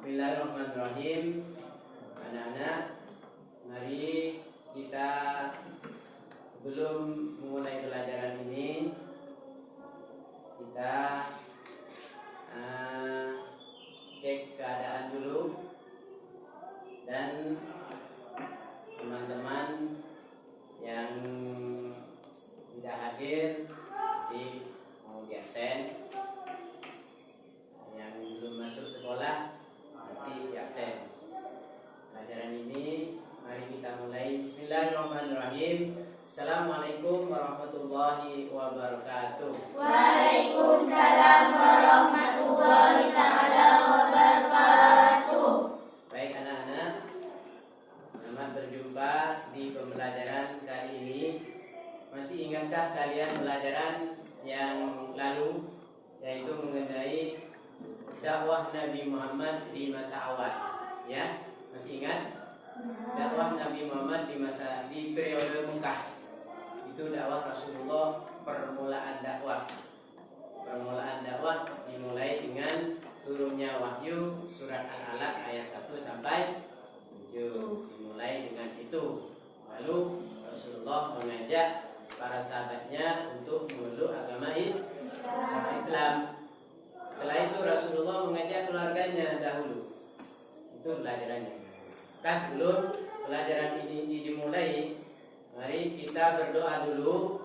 Bismillahirrahmanirrahim. Anak-anak, mari kita sebelum memulai pelajaran ini kita cek keadaan dulu, dan teman-teman yang tidak hadir nanti mau di absen, yang belum masuk sekolah nanti di absen. Pelajaran ini mari kita mulai. Bismillahirrahmanirrahim. Assalamualaikum warahmatullahi wabarakatuh. Waalaikumsalam warahmatullahi taala wabarakatuh. Baik anak-anak, selamat berjumpa di pembelajaran kali ini. Masih ingatkah kalian pelajaran yang lalu, yaitu mengenai dakwah Nabi Muhammad di masa awal? Ya, masih ingat? Dakwah Nabi Muhammad di periode Mekah. Itu dakwah Rasulullah, permulaan dakwah. Permulaan dakwah dimulai dengan turunnya wahyu surat Al-Alaq ayat 1 sampai 7. Dimulai dengan itu. Lalu Rasulullah mengajak para sahabatnya untuk memeluk agama Islam. Setelah itu Rasulullah mengajak keluarganya dahulu. Itu pelajarannya. Sebelum pelajaran ini dimulai, mari kita berdoa dulu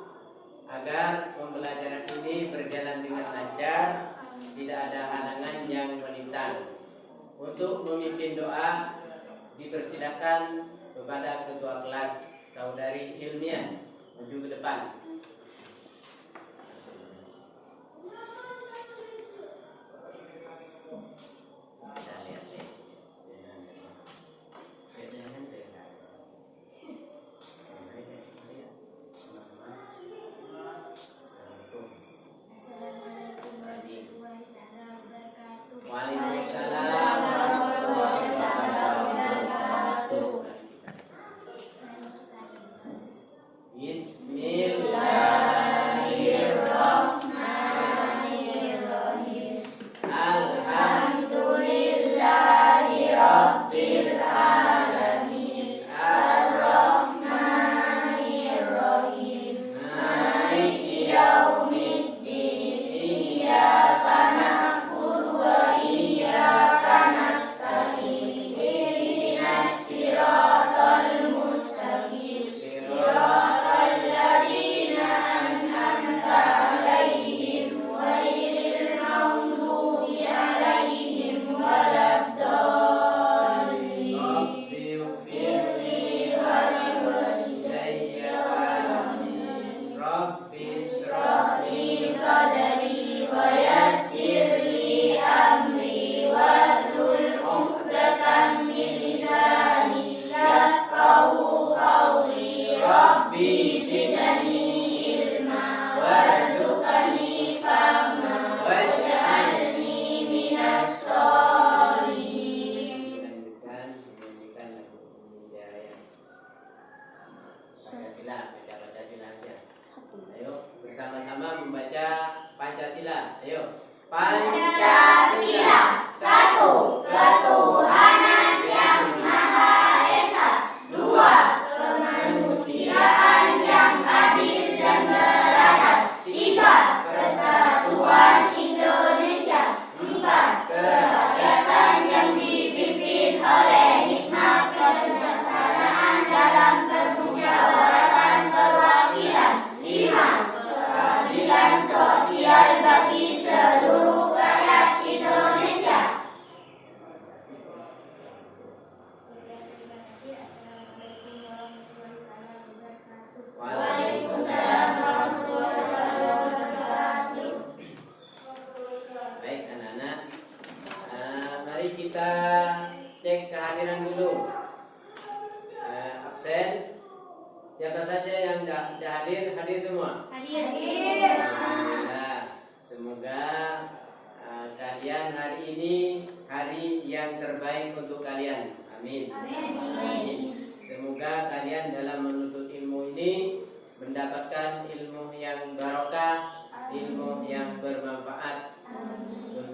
agar pembelajaran ini berjalan dengan lancar, tidak ada halangan yang melintang. Untuk memimpin doa dipersilakan kepada ketua kelas Saudari Ilmiah maju ke depan.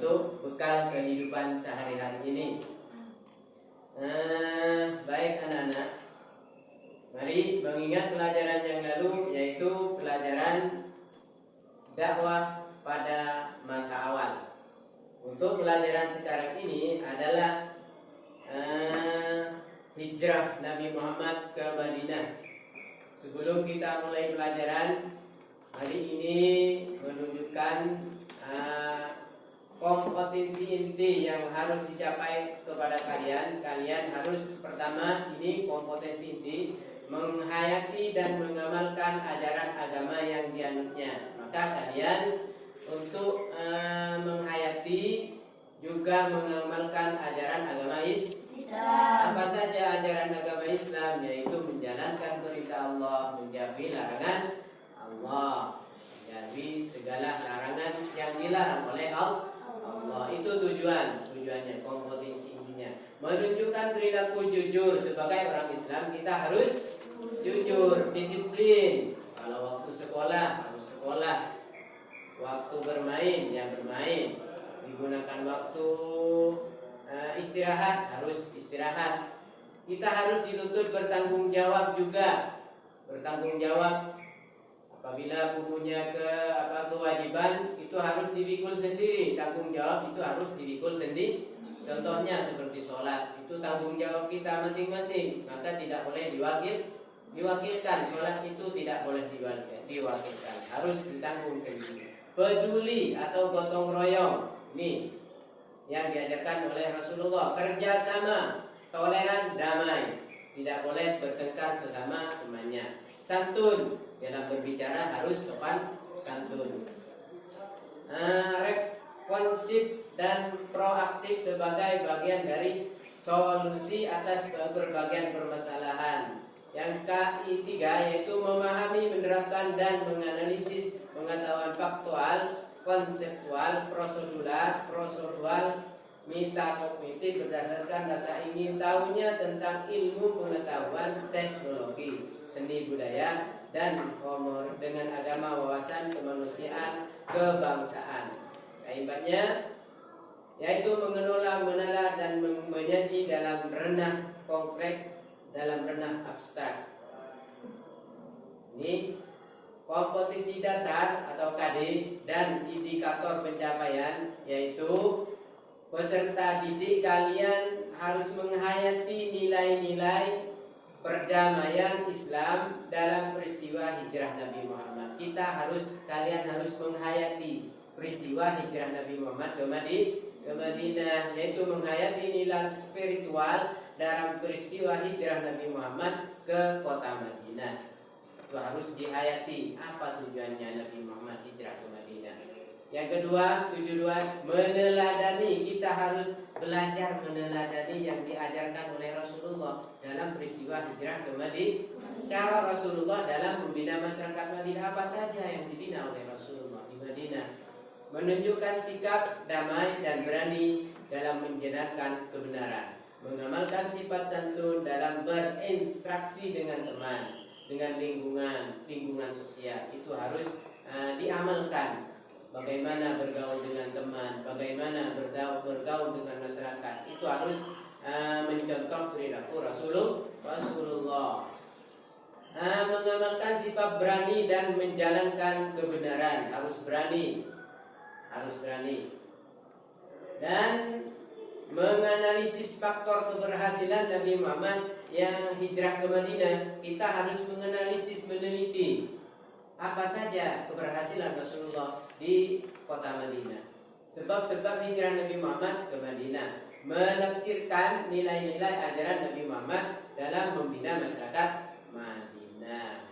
untuk bekal kehidupan sehari-hari ini. Baik anak-anak, mari mengingat pelajaran yang lalu, yaitu pelajaran dakwah pada masa awal. Untuk pelajaran sekarang ini adalah hijrah Nabi Muhammad ke Madinah. Sebelum kita mulai pelajaran, hari ini menunjukkan kompetensi inti yang harus dicapai kepada kalian. Kalian harus pertama, ini kompetensi inti, menghayati dan mengamalkan ajaran agama yang dianutnya. Maka kalian untuk menghayati juga mengamalkan ajaran agama Islam. Apa saja ajaran agama Islam? Yaitu menjalankan perintah Allah, menjauhi larangan Allah, menjauhi segala larangan yang dilarang oleh Allah. Itu tujuannya, kompetensi intinya. Menunjukkan perilaku jujur. Sebagai orang Islam kita harus jujur, disiplin. Kalau waktu sekolah harus sekolah, waktu bermain ya bermain, digunakan waktu istirahat harus istirahat. Kita harus dituntut bertanggung jawab juga, bertanggung jawab. Apabila punya kewajiban, itu harus dipikul sendiri. Tanggung jawab itu harus dipikul sendiri. Contohnya seperti sholat, itu tanggung jawab kita masing-masing. Maka tidak boleh diwakilkan. Sholat itu tidak boleh diwakilkan, harus ditanggung sendiri. Peduli atau gotong royong, ini yang diajarkan oleh Rasulullah. Kerjasama, toleran, damai, tidak boleh bertengkar sesama temannya. Santun, dalam berbicara harus sopan santun. Responsif dan proaktif sebagai bagian dari solusi atas berbagai permasalahan. Yang ketiga yaitu memahami, menerapkan dan menganalisis pengetahuan faktual, konseptual, prosedural, metakognitif berdasarkan rasa ingin tahunya tentang ilmu pengetahuan, teknologi, seni budaya, dan humor dengan agama, wawasan kemanusiaan, kebangsaan. Kaitannya yaitu mengelola, menalar, dan menyaji dalam ranah konkret, dalam ranah abstrak. Ini kompetisi dasar atau KD dan indikator pencapaian, yaitu peserta didik kalian harus menghayati nilai-nilai perdamaian Islam dalam peristiwa hijrah Nabi Muhammad. Kalian harus menghayati peristiwa hijrah Nabi Muhammad ke Madinah, yaitu menghayati nilai spiritual dalam peristiwa hijrah Nabi Muhammad ke kota Madinah. Itu harus dihayati. Apa tujuannya Nabi Muhammad hijrah ke Madinah? Yang kedua, tujuan meneladani. Kita harus belajar meneladani yang diajarkan oleh Rasulullah dalam peristiwa hijrah ke Madinah. Cara Rasulullah dalam membina masyarakat Madinah, apa saja yang dibina oleh Rasulullah di Madinah. Menunjukkan sikap damai dan berani dalam menjalankan kebenaran. Mengamalkan sifat santun dalam berinteraksi dengan teman, dengan lingkungan sosial. Itu harus diamalkan. Bagaimana bergaul dengan teman, bagaimana bergaul dengan masyarakat, itu harus mencontoh perilaku Rasulullah. Mengamalkan sifat berani dan menjalankan kebenaran, harus berani. Dan menganalisis faktor keberhasilan Nabi Muhammad yang hijrah ke Madinah. Kita harus menganalisis, meneliti apa saja keberhasilan Rasulullah di kota Madinah. Sebab-sebab hijrah Nabi Muhammad ke Madinah. Menafsirkan nilai-nilai ajaran Nabi Muhammad dalam membina masyarakat Madinah.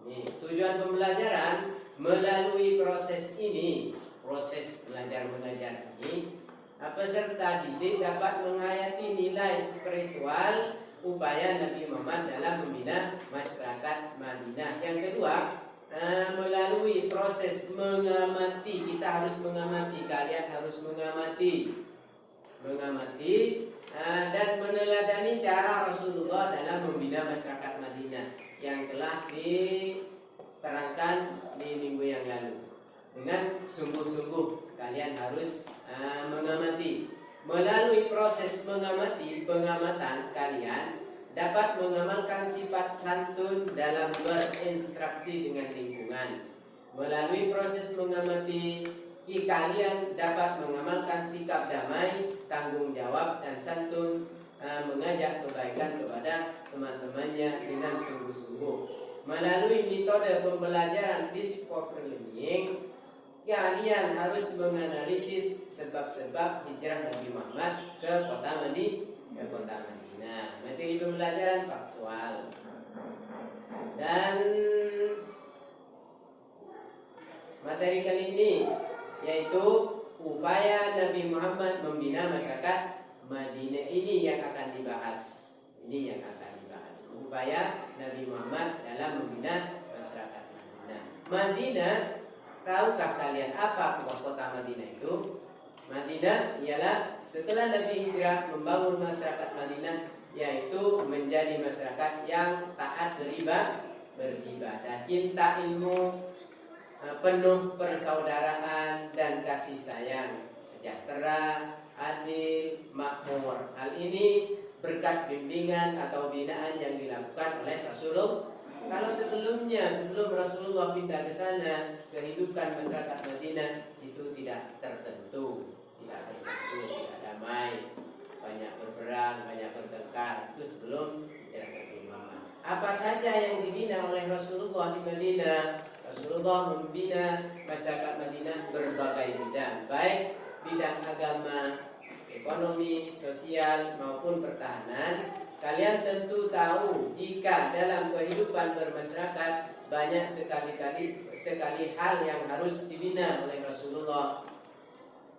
Ini tujuan pembelajaran. Melalui proses ini, proses belajar mengajar ini, peserta didik dapat menghayati nilai spiritual upaya Nabi Muhammad dalam membina masyarakat Madinah. Yang kedua, melalui proses mengamati. Kita harus mengamati, kalian harus mengamati dan meneladani cara Rasulullah dalam membina masyarakat Madinah yang telah diterangkan di minggu yang lalu. dengan sungguh-sungguh kalian harus mengamati. Melalui proses pengamatan kalian dapat mengamalkan sifat santun dalam berinteraksi dengan lingkungan. Melalui proses mengamati kalian dapat mengamalkan sikap damai, tanggung jawab dan santun, mengajak kebaikan kepada teman-temannya dengan sungguh-sungguh. Melalui metode pembelajaran discovery learning, kalian harus menganalisis sebab-sebab hijrah Nabi Muhammad ke kota Madinah. Materi pembelajaran faktual. Dan materi kali ini yaitu upaya Nabi Muhammad membina masyarakat Madinah. Ini yang akan dibahas. Upaya Nabi Muhammad dalam membina masyarakat Madinah. Madinah, tahukah kalian apa kota Madinah itu? Madinah ialah setelah Nabi hijrah membangun masyarakat Madinah, yaitu menjadi masyarakat yang taat beribadah, cinta ilmu, penuh persaudaraan dan kasih sayang, sejahtera, adil, makmur. Hal ini berkat bimbingan atau binaan yang dilakukan oleh Rasulullah. Kalau sebelum Rasulullah pindah ke sana, kehidupan masyarakat Madinah itu tidak tertentu, tidak damai, banyak berperang, banyak bertengkar. Itu sebelum Nabi Muhammad. Apa saja yang dibina oleh Rasulullah di Madinah? Rasulullah membina masyarakat Madinah berbagai bidang, baik bidang agama, ekonomi, sosial maupun pertahanan. Kalian tentu tahu jika dalam kehidupan bermasyarakat banyak sekali hal yang harus dibina oleh Rasulullah.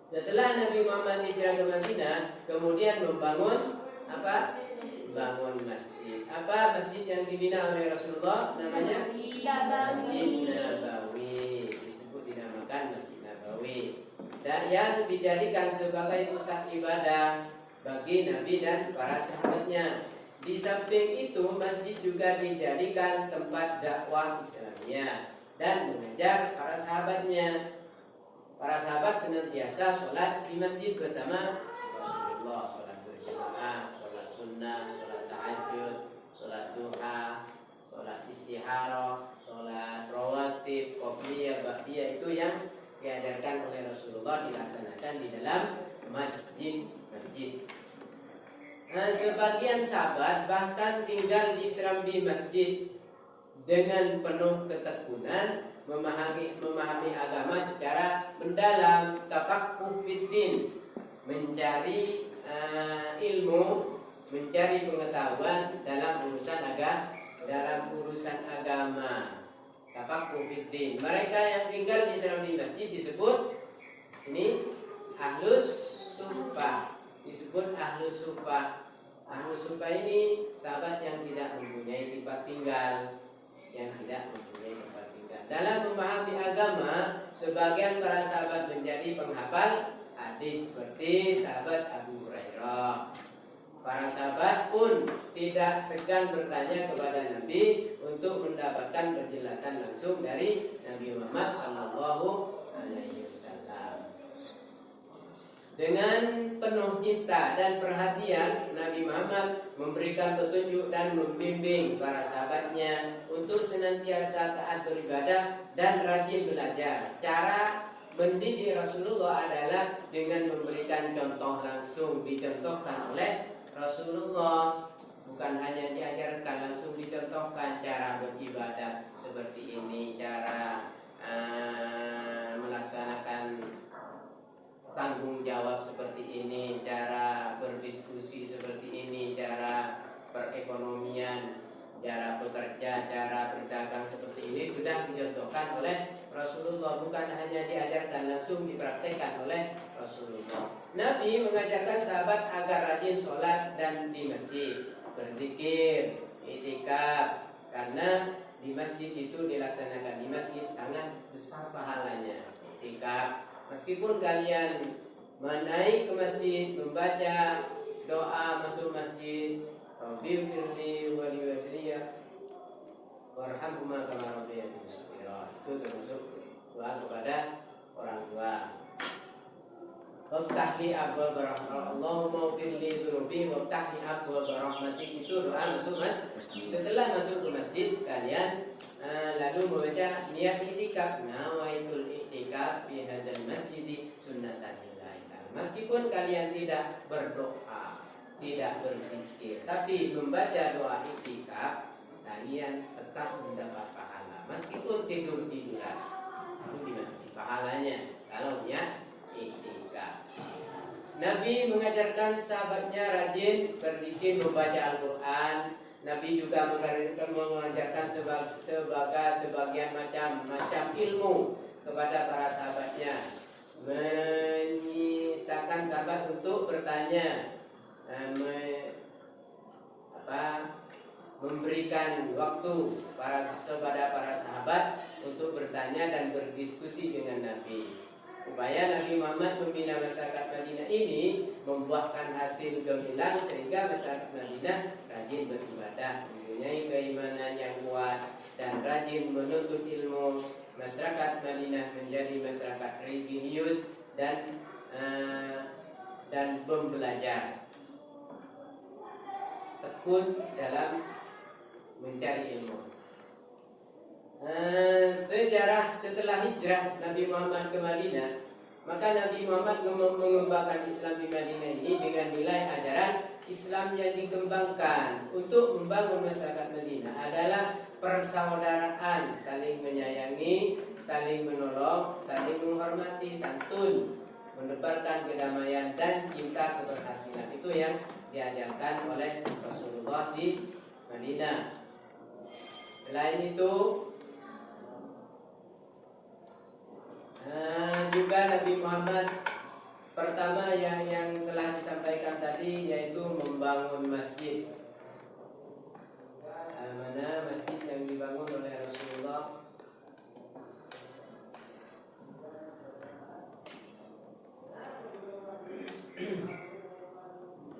Setelah Nabi Muhammad hijrah ke Madinah, kemudian membangun bangun masjid. Apa masjid yang dibina oleh Rasulullah? Namanya Masjid Nabawi. Disebut dinamakan Masjid Nabawi. Dan yang dijadikan sebagai pusat ibadah bagi Nabi dan para sahabatnya. Di samping itu, masjid juga dijadikan tempat dakwah Islamiyah dan mengajar para sahabatnya. Para sahabat senantiasa sholat di masjid bersama Rasulullah, sholat berjamaah, sholat sunnah, sholat tahajud, sholat duha, sholat istikharah, sholat rawatib, qobliyah, ba'diyah. Itu yang diajarkan oleh Rasulullah dilaksanakan di dalam masjid. Sebagian sahabat bahkan tinggal di serambi masjid dengan penuh ketekunan, memahami agama secara mendalam, tafaqquh fiddin, mencari ilmu, mencari pengetahuan dalam urusan agama. Tafaqquh fiddin. Mereka yang tinggal di serambi masjid disebut ahlus suffah. Ahlus suffah ini sahabat yang tidak mempunyai tempat tinggal, Dalam memahami agama, sebagian para sahabat menjadi penghafal hadis seperti sahabat Abu Hurairah. Para sahabat pun tidak segan bertanya kepada Nabi untuk mendapatkan penjelasan langsung dari Nabi Muhammad SAW. Dengan penuh cinta dan perhatian, Nabi Muhammad memberikan petunjuk dan membimbing para sahabatnya untuk senantiasa taat beribadah dan rajin belajar. Cara mendidik Rasulullah adalah dengan memberikan contoh langsung, dicontohkan oleh Rasulullah. Bukan hanya diajarkan, langsung dicontohkan cara beribadah seperti ini, cara melaksanakan tanggung jawab seperti ini, cara berdiskusi seperti ini, cara perekonomian, cara bekerja, cara berdagang seperti ini sudah dicontohkan oleh Rasulullah. Bukan hanya diajarkan, langsung dipraktekkan oleh Rasulullah. Nabi mengajarkan sahabat agar rajin sholat dan di masjid, berzikir, i'tikaf, karena di masjid itu dilaksanakan di masjid sangat besar pahalanya. I'tikaf, meskipun kalian naik ke masjid membaca doa masuk masjid, Rabbi firli wa liwalidayya warhamhuma kama rabbayani shaghira, itu termasuk doa kepada orang tua. Waftah li abwaab rahmatik, Allahumma ighfir li dzunubi waftah li abwaab rahmatik, itu doa masuk setelah masuk ke masjid kalian lalu membaca niat i'tikaf, nawaitul i'tikaf fi hadzal masjid sunnatan lillahi ta'ala. Meskipun kalian tidak berdoa, tidak berzikir, tapi membaca doa i'tikaf, kalian tetap mendapat pahala meskipun tidur-tiduran. Itu di masjid pahalanya kalau niat i'tikaf. Nabi mengajarkan sahabatnya rajin berzikir, membaca Al-Quran. Nabi juga mengajarkan sebagian macam ilmu kepada para sahabatnya, menyisakan sahabat untuk bertanya, memberikan waktu kepada para sahabat untuk bertanya dan berdiskusi dengan Nabi. Upaya Nabi Muhammad membina masyarakat Madinah ini membuahkan hasil gemilang sehingga masyarakat Madinah rajin beribadah, mempunyai keimanan yang kuat dan rajin menuntut ilmu. Masyarakat Madinah menjadi masyarakat religius dan pembelajar, tekun dalam mencari ilmu. Sejarah setelah hijrah Nabi Muhammad ke Madinah, maka Nabi Muhammad mengembangkan Islam di Madinah ini dengan nilai ajaran Islam yang dikembangkan untuk membangun masyarakat Madinah adalah persaudaraan, saling menyayangi, saling menolong, saling menghormati, santun, menebarkan kedamaian dan cinta keberhasilan. Itu yang diajarkan oleh Rasulullah di Madinah. Selain itu juga Nabi Muhammad pertama yang telah disampaikan tadi yaitu membangun masjid. Mana masjid yang dibangun oleh Rasulullah?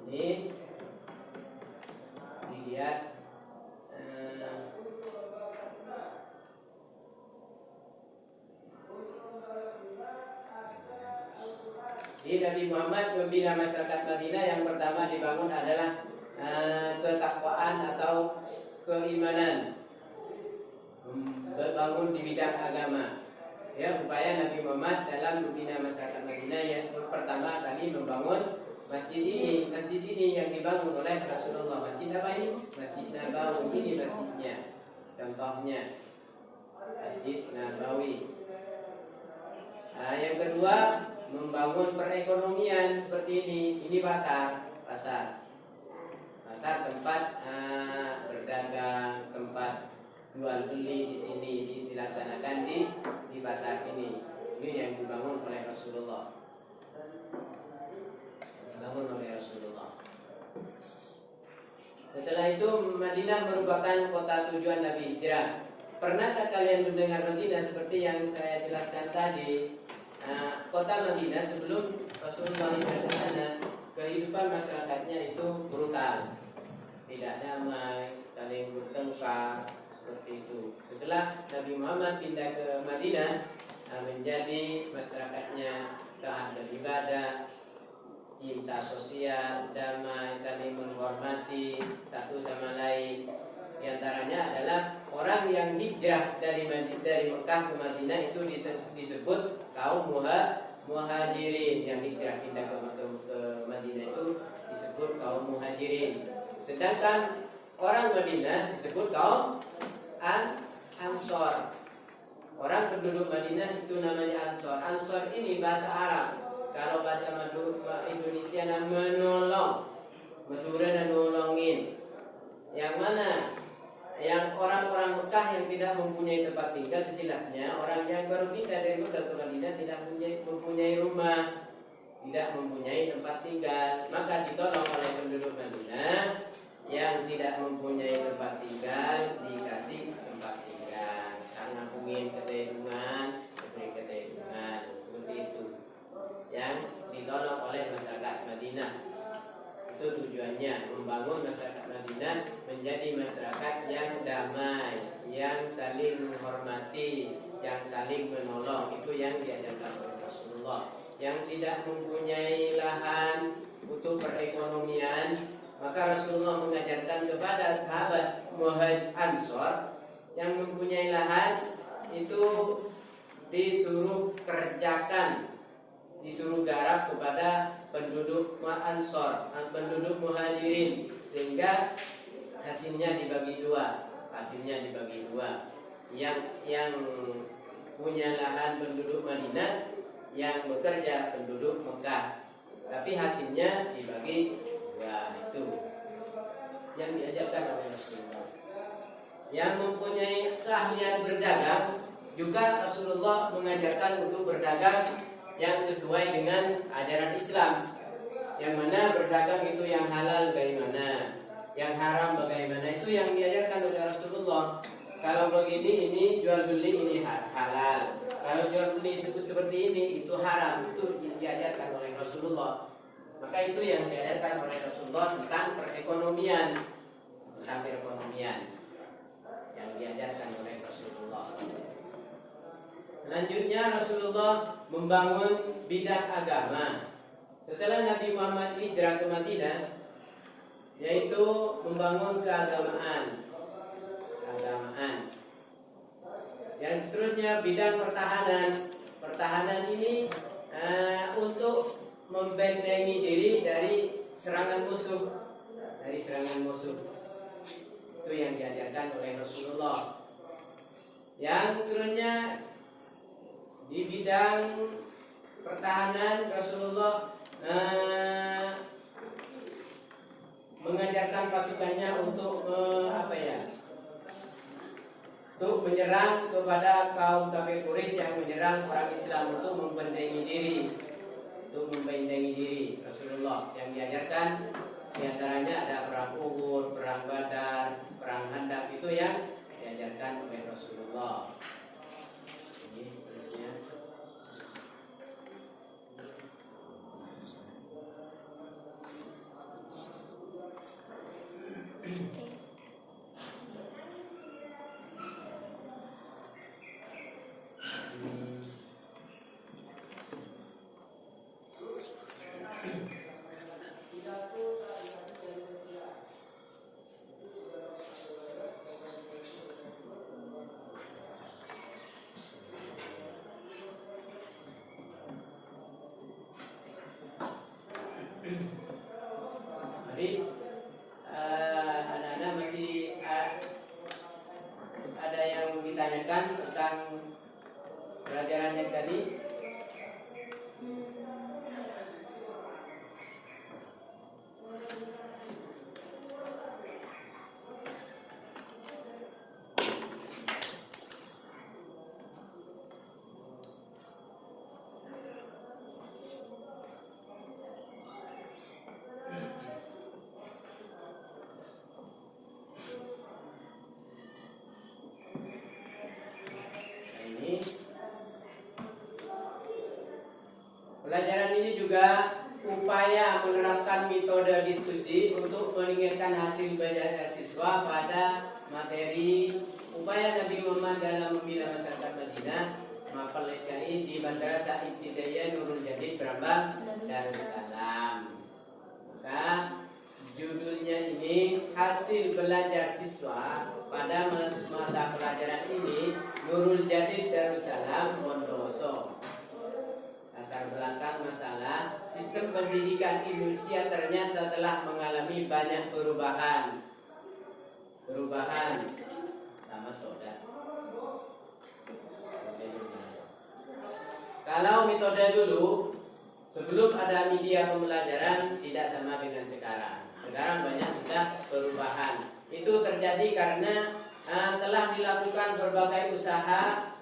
Ini dilihat Nabi Muhammad membina masyarakat Madinah, yang pertama dibangun adalah ketakwaan atau keimanan, berbangun di bidang agama. Ya, upaya Nabi Muhammad dalam membina masyarakat Madinah yang pertama kali membangun masjid ini. Masjid ini yang dibangun oleh Rasulullah. Masjid apa ini? Masjid Nabawi. Ini masjidnya. Contohnya Masjid Nabawi. Yang kedua, membangun perekonomian seperti ini. Ini pasar tempat berdagang, tempat jual beli di sini dilaksanakan di pasar ini. Ini yang dibangun oleh Rasulullah. Setelah itu Madinah merupakan kota tujuan Nabi hijrah. Pernahkah kalian mendengar Madinah seperti yang saya jelaskan tadi? Kota Madinah sebelum Rasulullah hijrah ke sana, kehidupan masyarakatnya itu brutal, tidak damai, saling bertengkar seperti itu. Setelah Nabi Muhammad pindah ke Madinah, menjadi masyarakatnya taat beribadah, cinta sosial, damai, saling menghormati satu sama lain. Di antaranya adalah orang yang hijrah dari Mekah ke Madinah itu disebut kaum muhajirin. Yang hijrah pindah ke Madinah itu disebut kaum muhajirin. Sedangkan orang Madinah disebut kaum Ansor. Orang penduduk Madinah itu namanya Ansor. Ansor ini bahasa Arab. Kalau bahasa Indonesia menolong, Madura dan nolongin. Yang mana? Yang orang-orang Mekah yang tidak mempunyai tempat tinggal, sejelasnya orang yang baru pindah dari Mekah ke Madinah tidak mempunyai rumah, tidak mempunyai tempat tinggal, maka ditolong oleh penduduk Madinah yang tidak mempunyai tempat tinggal, dikasih tempat tinggal karena ingin ketidungan, diberi ketidungan, seperti itu. Yang ditolong oleh masyarakat Madinah. Itu tujuannya, membangun masyarakat Madinah menjadi masyarakat yang damai, yang saling menghormati, yang saling menolong. Itu yang diajarkan oleh Rasulullah. Yang tidak mempunyai lahan untuk perekonomian, maka Rasulullah mengajarkan kepada sahabat Muhajir Ansor yang mempunyai lahan itu disuruh kerjakan, disuruh garap kepada penduduk Ansor, penduduk Muhajirin, sehingga hasilnya dibagi dua. Yang punya lahan penduduk Madinah, yang bekerja penduduk Mekah. Tapi hasilnya dibagi dua. Itu yang diajarkan oleh Rasulullah. Yang mempunyai keahlian berdagang juga Rasulullah mengajarkan untuk berdagang yang sesuai dengan ajaran Islam. Yang mana berdagang itu yang halal bagaimana, yang haram bagaimana, itu yang diajarkan oleh Rasulullah. Kalau begini ini jual beli ini halal, kalau jual beli seperti ini itu haram. Itu diajarkan oleh Rasulullah. Maka itu yang diajarkan oleh Rasulullah tentang perekonomian, yang diajarkan oleh Rasulullah. Selanjutnya Rasulullah membangun bidang agama. Setelah Nabi Muhammad hijrah ke Madinah, yaitu membangun keagamaan. Yang seterusnya bidang pertahanan ini untuk membentengi diri dari serangan musuh. Itu yang diajarkan oleh Rasulullah. Yang seterusnya di bidang pertahanan, Rasulullah mengajarkan pasukannya untuk untuk menyerang kepada kaum kafir Quraisy yang menyerang orang Islam, untuk membentengi diri. Rasulullah yang diajarkan diantaranya ada perang Uhud, perang Badar, perang Khandaq, itu yang diajarkan oleh Rasulullah. Ini terusnya. Jadi anak-anak masih ada yang ditanyakan tentang pelajaran yang tadi? Pelajaran ini juga upaya menerapkan metode diskusi untuk meningkatkan hasil belajar siswa pada materi upaya Nabi Muhammad dalam membina masyarakat Madinah, Mapal SKI di Madrasah Ibtidaiyah Nurul Jadid Brambang, Darussalam. Maka judulnya ini hasil belajar siswa pada mata pelajaran ini Nurul Jadid Darussalam Bondowoso. Latar belakang masalah sistem pendidikan Indonesia ternyata telah mengalami banyak perubahan sama saudara. Kalau metode dulu sebelum ada media pembelajaran tidak sama dengan sekarang. Sekarang banyak sudah perubahan. Itu terjadi karena telah dilakukan berbagai usaha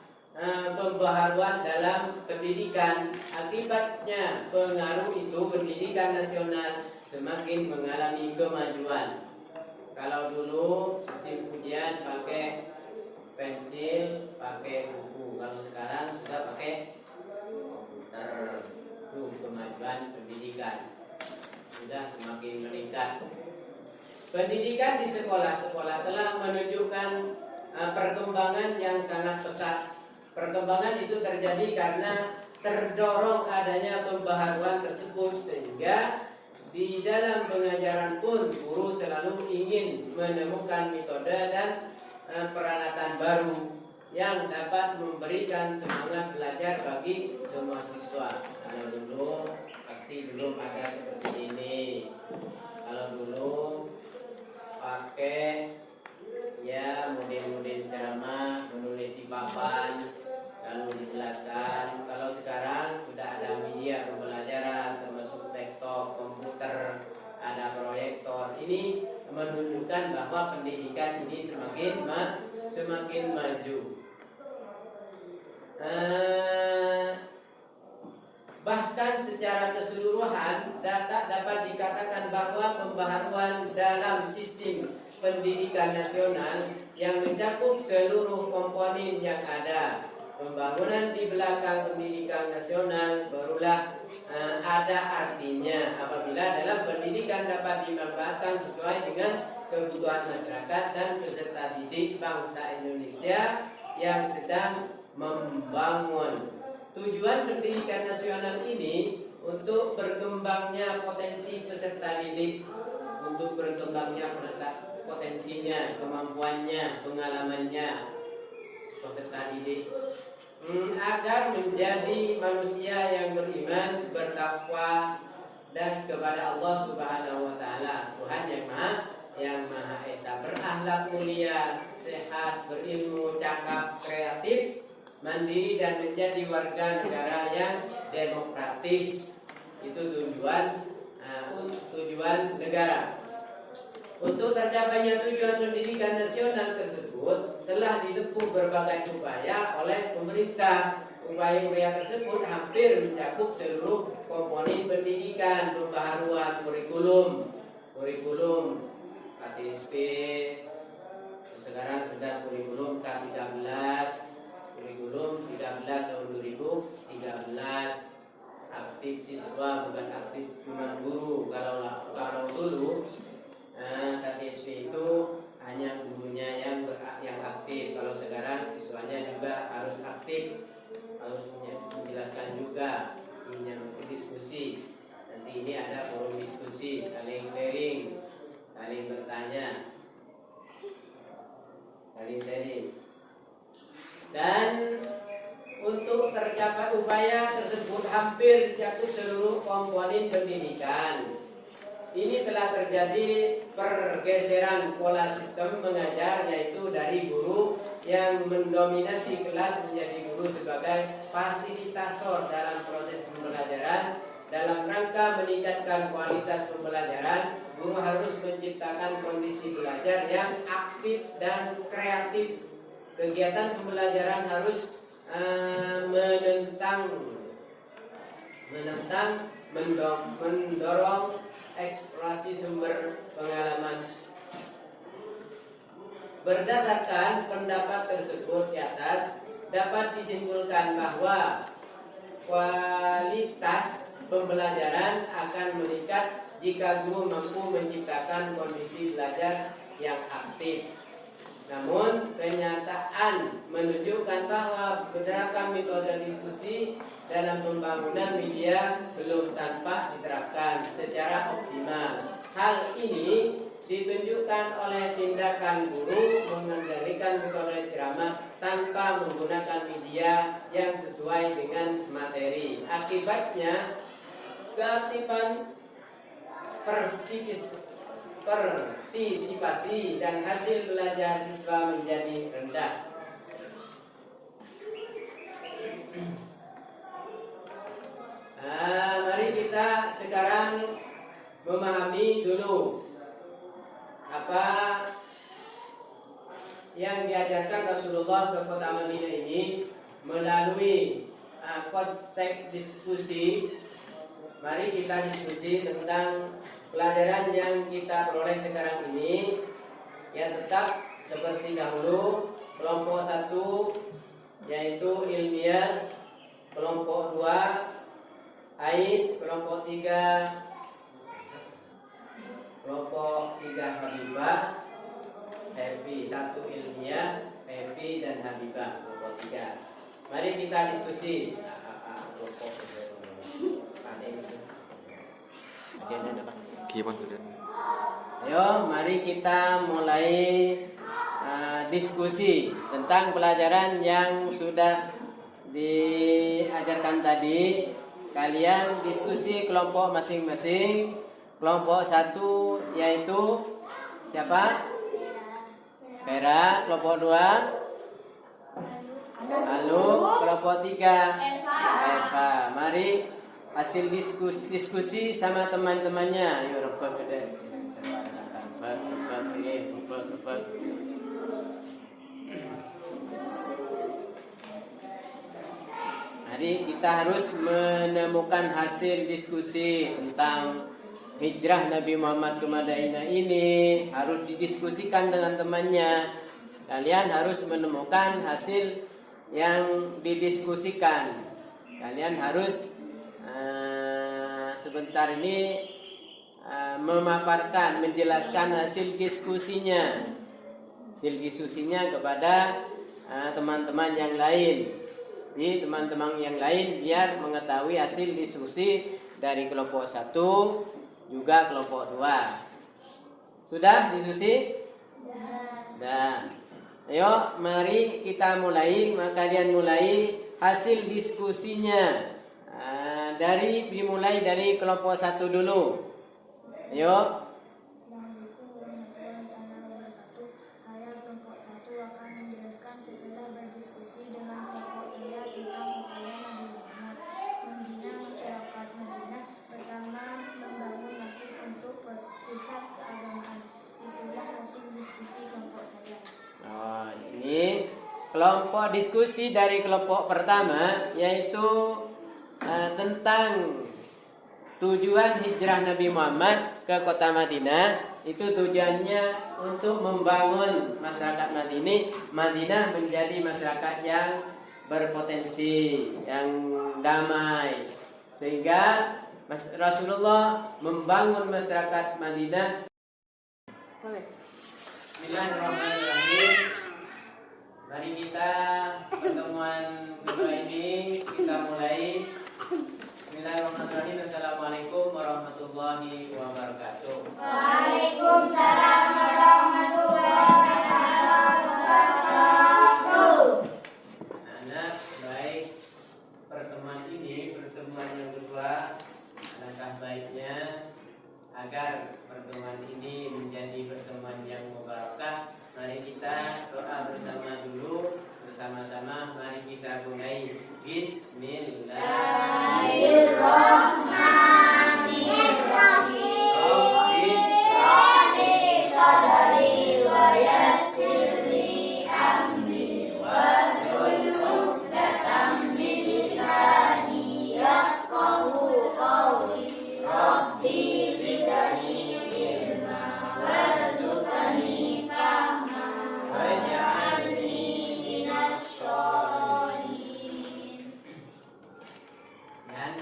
pembaharuan dalam pendidikan. Akibatnya pengaruh itu pendidikan nasional semakin mengalami kemajuan. Kalau dulu sistem ujian pakai pensil, pakai buku. Kalau sekarang sudah pakai komputer. Itu kemajuan pendidikan sudah semakin meningkat. Pendidikan di sekolah-sekolah telah menunjukkan perkembangan yang sangat pesat. Perkembangan itu terjadi karena terdorong adanya pembaharuan tersebut, sehingga di dalam pengajaran pun guru selalu ingin menemukan metode dan peralatan baru yang dapat memberikan semangat belajar bagi semua siswa. Kalau dulu pasti belum ada seperti ini. Kalau dulu pakai ya model-model ceramah, menulis di papan lalu dijelaskan. Kalau sekarang sudah ada media pembelajaran termasuk laptop, komputer, ada proyektor. Ini menunjukkan bahwa pendidikan ini semakin maju. Bahkan secara keseluruhan dapat dikatakan bahwa pembaharuan dalam sistem pendidikan nasional yang mencakup seluruh komponen yang ada. Pembangunan di belakang pendidikan nasional barulah ada artinya apabila dalam pendidikan dapat dimanfaatkan sesuai dengan kebutuhan masyarakat dan peserta didik bangsa Indonesia yang sedang membangun. Tujuan pendidikan nasional ini untuk berkembangnya potensi peserta didik, untuk berkembangnya potensinya, kemampuannya, pengalamannya peserta didik, agar menjadi manusia yang beriman, bertakwa dan kepada Allah Subhanahu wa taala, Tuhan yang Maha Esa, berakhlak mulia, sehat, berilmu, cakap, kreatif, mandiri dan menjadi warga negara yang demokratis. Itu tujuan negara. Untuk tercapainya tujuan pendidikan nasional tersebut telah ditempuh berbagai upaya oleh pemerintah. Upaya-upaya tersebut hampir mencakup seluruh komponen pendidikan, pembaharuan kurikulum KTSP, sekarang sudah kurikulum K13, kurikulum 13 tahun 2013. Aktif siswa bukan aktif cuma guru. Kalau dulu KTSP itu hanya gurunya yang aktif. Kalau sekarang siswanya juga harus aktif, harus menjelaskan juga, diskusi. Nanti ini ada forum diskusi, saling sharing, saling bertanya, saling sharing. Dan untuk tercapai upaya tersebut hampir mencakup seluruh komponen pendidikan. Ini telah terjadi pergeseran pola sistem mengajar, yaitu dari guru yang mendominasi kelas menjadi guru sebagai fasilitator dalam proses pembelajaran. Dalam rangka meningkatkan kualitas pembelajaran, guru harus menciptakan kondisi belajar yang aktif dan kreatif. Kegiatan pembelajaran harus mendorong eksplorasi sumber pengalaman. Berdasarkan pendapat tersebut di atas, dapat disimpulkan bahwa kualitas pembelajaran akan meningkat jika guru mampu menciptakan kondisi belajar yang aktif. Namun kenyataan menunjukkan bahwa penerapan metode diskusi dalam pembangunan media belum tampak diterapkan secara optimal. Hal ini ditunjukkan oleh tindakan guru mengendalikan metode ceramah tanpa menggunakan media yang sesuai dengan materi. Akibatnya keaktifan partisipasi dan hasil belajar siswa menjadi rendah. Mari kita sekarang memahami dulu apa yang diajarkan Rasulullah ke kota Madinah ini melalui konteks diskusi. Mari kita diskusi tentang pelajaran yang kita peroleh sekarang ini. Ya, tetap seperti dahulu. Kelompok 1 yaitu ilmiah, kelompok 2 AIS, kelompok 3 Habibah, Happy. 1 ilmiah, Happy dan Habibah, kelompok 3. Mari kita diskusi. Ayo, mari kita mulai diskusi tentang pelajaran yang sudah diajarkan tadi. Kalian diskusi kelompok masing-masing. Kelompok 1 yaitu siapa? Vera. Kelompok 2 Lalu kelompok 3 Eva. Mari hasil diskusi sama teman-temannya. Ayo rekod gede. Jadi kita harus menemukan hasil diskusi tentang hijrah Nabi Muhammad ke Madinah ini, harus didiskusikan dengan temannya. Kalian harus menemukan hasil yang didiskusikan. Kalian harus sebentar ini memaparkan, menjelaskan hasil diskusinya kepada teman-teman yang lain. Jadi teman-teman yang lain biar mengetahui hasil diskusi dari kelompok 1 juga kelompok 2. Sudah diskusi? Sudah. Ayo mari kita mulai. Kalian mulai hasil diskusinya. Dimulai dari kelompok 1 dulu. Ayo. Saya kelompok 1 akan menjelaskan setelah berdiskusi dengan kelompok saya tentang upaya Nabi Muhammad membina masyarakat Madinah. Pertama, membangun masjid untuk pusat keagamaan. Itulah hasil diskusi kelompok saya. Ini kelompok diskusi dari kelompok pertama, yaitu tentang tujuan hijrah Nabi Muhammad ke kota Madinah. Itu tujuannya untuk membangun masyarakat Madinah menjadi masyarakat yang berpotensi, yang damai, sehingga Rasulullah membangun masyarakat Madinah. Bismillahirrahmanirrahim. Mari kita pertemuan kedua ini kita mulai. Bismillahirrahmanirrahim. Assalamualaikum warahmatullahi wabarakatuh. Waalaikumsalam warahmatullahi wabarakatuh. Anak baik, pertemuan yang kedua, alangkah baiknya agar pertemuan ini menjadi pertemuan yang mubarakah. Mari kita doa bersama-sama. Mari kita mulai. Bismillahirrahmanirrahim. Rabbi sadri wa yassir li amri wahlul 'uqdatam min lisani yafqahu qawli. Rabbi zidni ilma warzuqni fahma waj'alni minas sholihin. Dan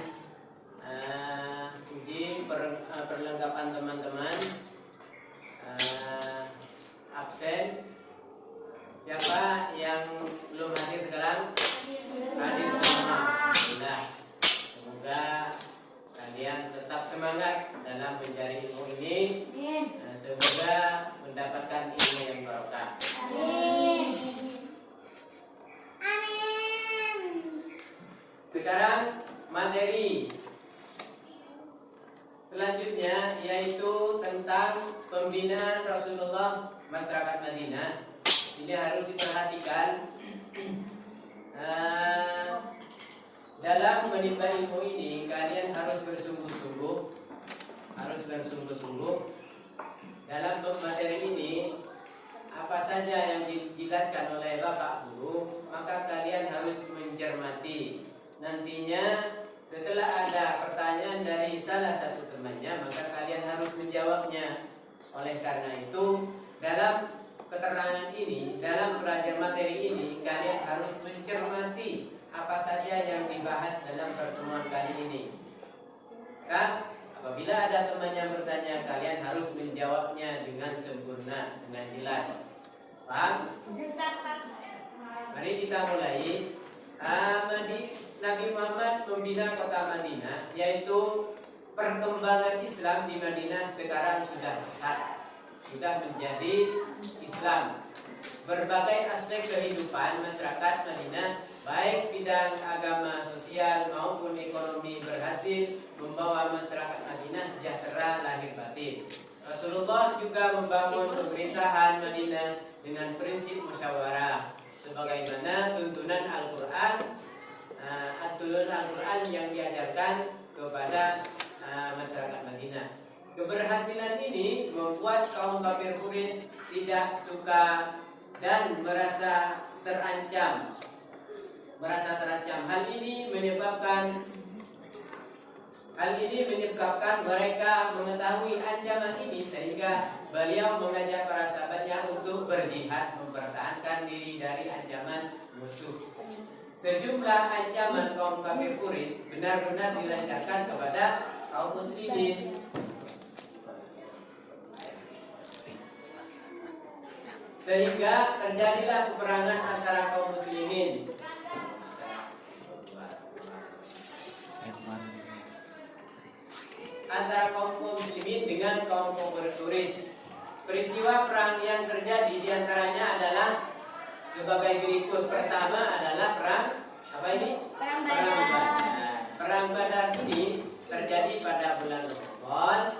uji perlengkapan teman-teman. Absen. Siapa yang belum hadir sekarang? Hadir semua. Alhamdulillah. Semoga kalian tetap semangat dalam mencari ilmu ini. Semoga mendapatkan ilmu yang barokah. Sekarang materi selanjutnya yaitu tentang pembinaan Rasulullah masyarakat Madinah. Ini harus diperhatikan. Dalam menimba ilmu ini kalian harus bersungguh-sungguh. Dalam materi ini apa saja yang dijelaskan oleh Bapak Guru, maka kalian harus mencermati. Nantinya setelah ada pertanyaan dari salah satu temannya, maka kalian harus menjawabnya. Oleh karena itu, dalam keterangan ini, dalam belajar materi ini, kalian harus mencermati apa saja yang dibahas dalam pertemuan kali ini. Kak, apabila ada teman yang bertanya, kalian harus menjawabnya dengan sempurna, dengan jelas. Paham? Mari kita mulai. Nabi Muhammad membina kota Madinah, yaitu perkembangan Islam di Madinah sekarang sudah besar, sudah menjadi Islam. Berbagai aspek kehidupan masyarakat Madinah, baik bidang agama, sosial maupun ekonomi, berhasil membawa masyarakat Madinah sejahtera lahir batin. Rasulullah juga membangun pemerintahan Madinah dengan prinsip musyawarah, sebagaimana tuntunan Al-Quran yang diajarkan kepada masyarakat Madinah. Keberhasilan ini membuat kaum kafir Quraisy tidak suka dan merasa terancam. Hal ini menyebabkan mereka mengetahui ancaman ini, sehingga beliau mengajak para sahabatnya untuk berjihad mempertahankan diri dari ancaman musuh. Sejumlah ancaman kaum kafir Quraisy benar-benar dilancarkan kepada kaum muslimin. Sehingga terjadilah peperangan antara kaum muslimin. Antara kaum muslimin dengan kaum kafir Quraisy. Peristiwa perang yang terjadi diantaranya adalah sebagai berikut. Pertama adalah perang apa ini? Perang Badar. Perang Badar ini terjadi pada bulan Ramadan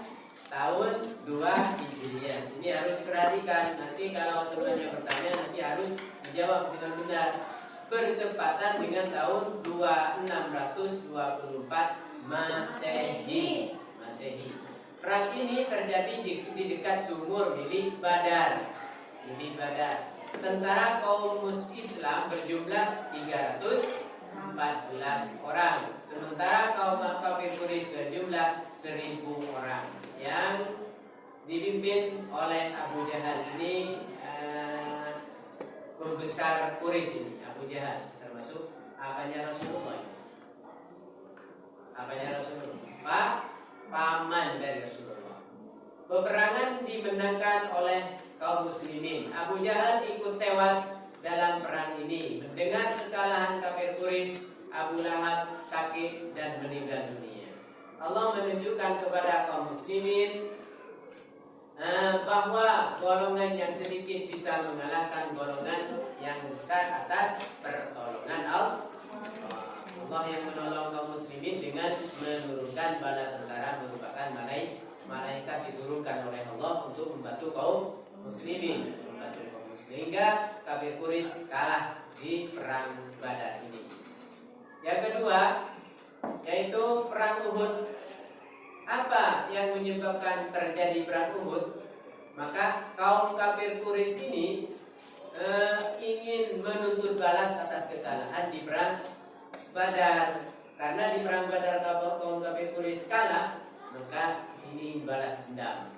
tahun 2 Hijriah. Ini harus diperhatikan. Nanti kalau temannya bertanya, nanti harus dijawab dengan benar. Bertepatan dengan tahun 2624 Masehi. Perang ini terjadi di dekat sumur milik Badar. Tentara kaum Islam berjumlah 314 orang. Sementara kaum kafir Quraisy berjumlah 1000 orang. Yang dipimpin oleh Abu Jahal ini, pembesar Quraisy ini. Abu Jahal termasuk apanya Rasulullah? Paman dari Rasulullah. Peperangan dimenangkan oleh kaum muslimin. Abu Jahal ikut tewas dalam perang ini. Mendengar kekalahan kafir Quraisy, Abu Lahab sakit dan meninggal dunia. Allah menunjukkan kepada kaum muslimin bahwa golongan yang sedikit bisa mengalahkan golongan yang besar atas pertolongan Allah. Allah yang menolong kaum muslimin dengan menurunkan bala tentara merupakan malaikat diturunkan oleh Allah untuk membantu kaum muslimin, sehingga kafir Quraisy kalah di perang Badar ini. Yang kedua yaitu perang Uhud. Apa yang menyebabkan terjadi perang Uhud? Maka kaum kafir Quraisy ini ingin menuntut balas atas kekalahan di perang Badar. Karena di perang Badar kaum kafir Quraisy kalah, maka ingin balas dendam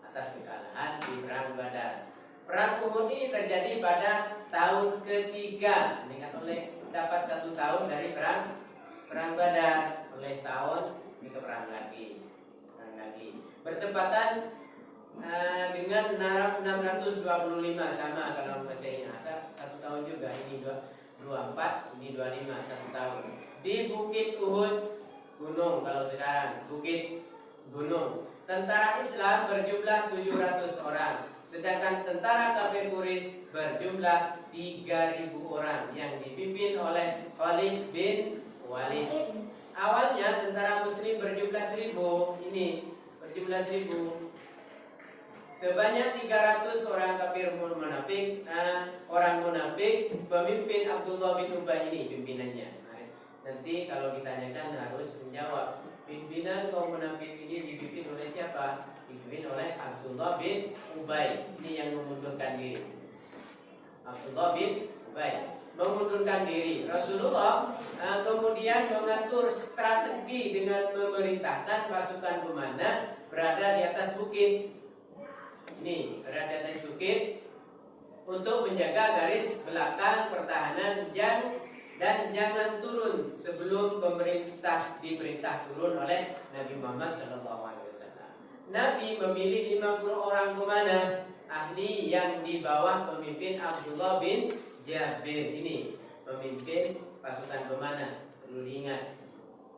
atas kekalahan di perang Badar. Perang Uhud ini terjadi pada tahun ketiga. Dapat 1 tahun dari perang Badar. Oleh setahun ini perang lagi. Bertepatan dengan 625 sama kalau Masehi. Ada 1 tahun juga. Ini 24, ini 25, 1 tahun. Di Bukit Uhud, gunung kalau sekarang, Bukit Gunung. Tentara Islam berjumlah 700 orang, sedangkan tentara kafir Quraisy berjumlah 3.000 orang yang dipimpin oleh Khalid bin Walid. Awalnya tentara muslim berjumlah 1.000, ini berjumlah 1.000. Sebanyak 300 orang kafir orang munafik, pemimpin Abdullah bin Ubay ini pimpinannya. Nanti kalau ditanyakan harus menjawab. Pimpinan kaum munafik ini dipimpin oleh siapa? Dipimpin oleh Abdullah bin Ubay. Ini yang mengundurkan diri. Abdullah bin Ubay mengundurkan diri. Rasulullah kemudian mengatur strategi dengan memerintahkan pasukan pemanah berada di atas bukit. Ini berada di atas bukit untuk menjaga garis belakang pertahanan dan jangan turun sebelum diperintah turun oleh Nabi Muhammad SAW. Nabi memilih 50 orang pemanah ahli yang di bawah pemimpin Abdullah bin Jabir ini pemimpin pasukan pemanah. Perlu diingat,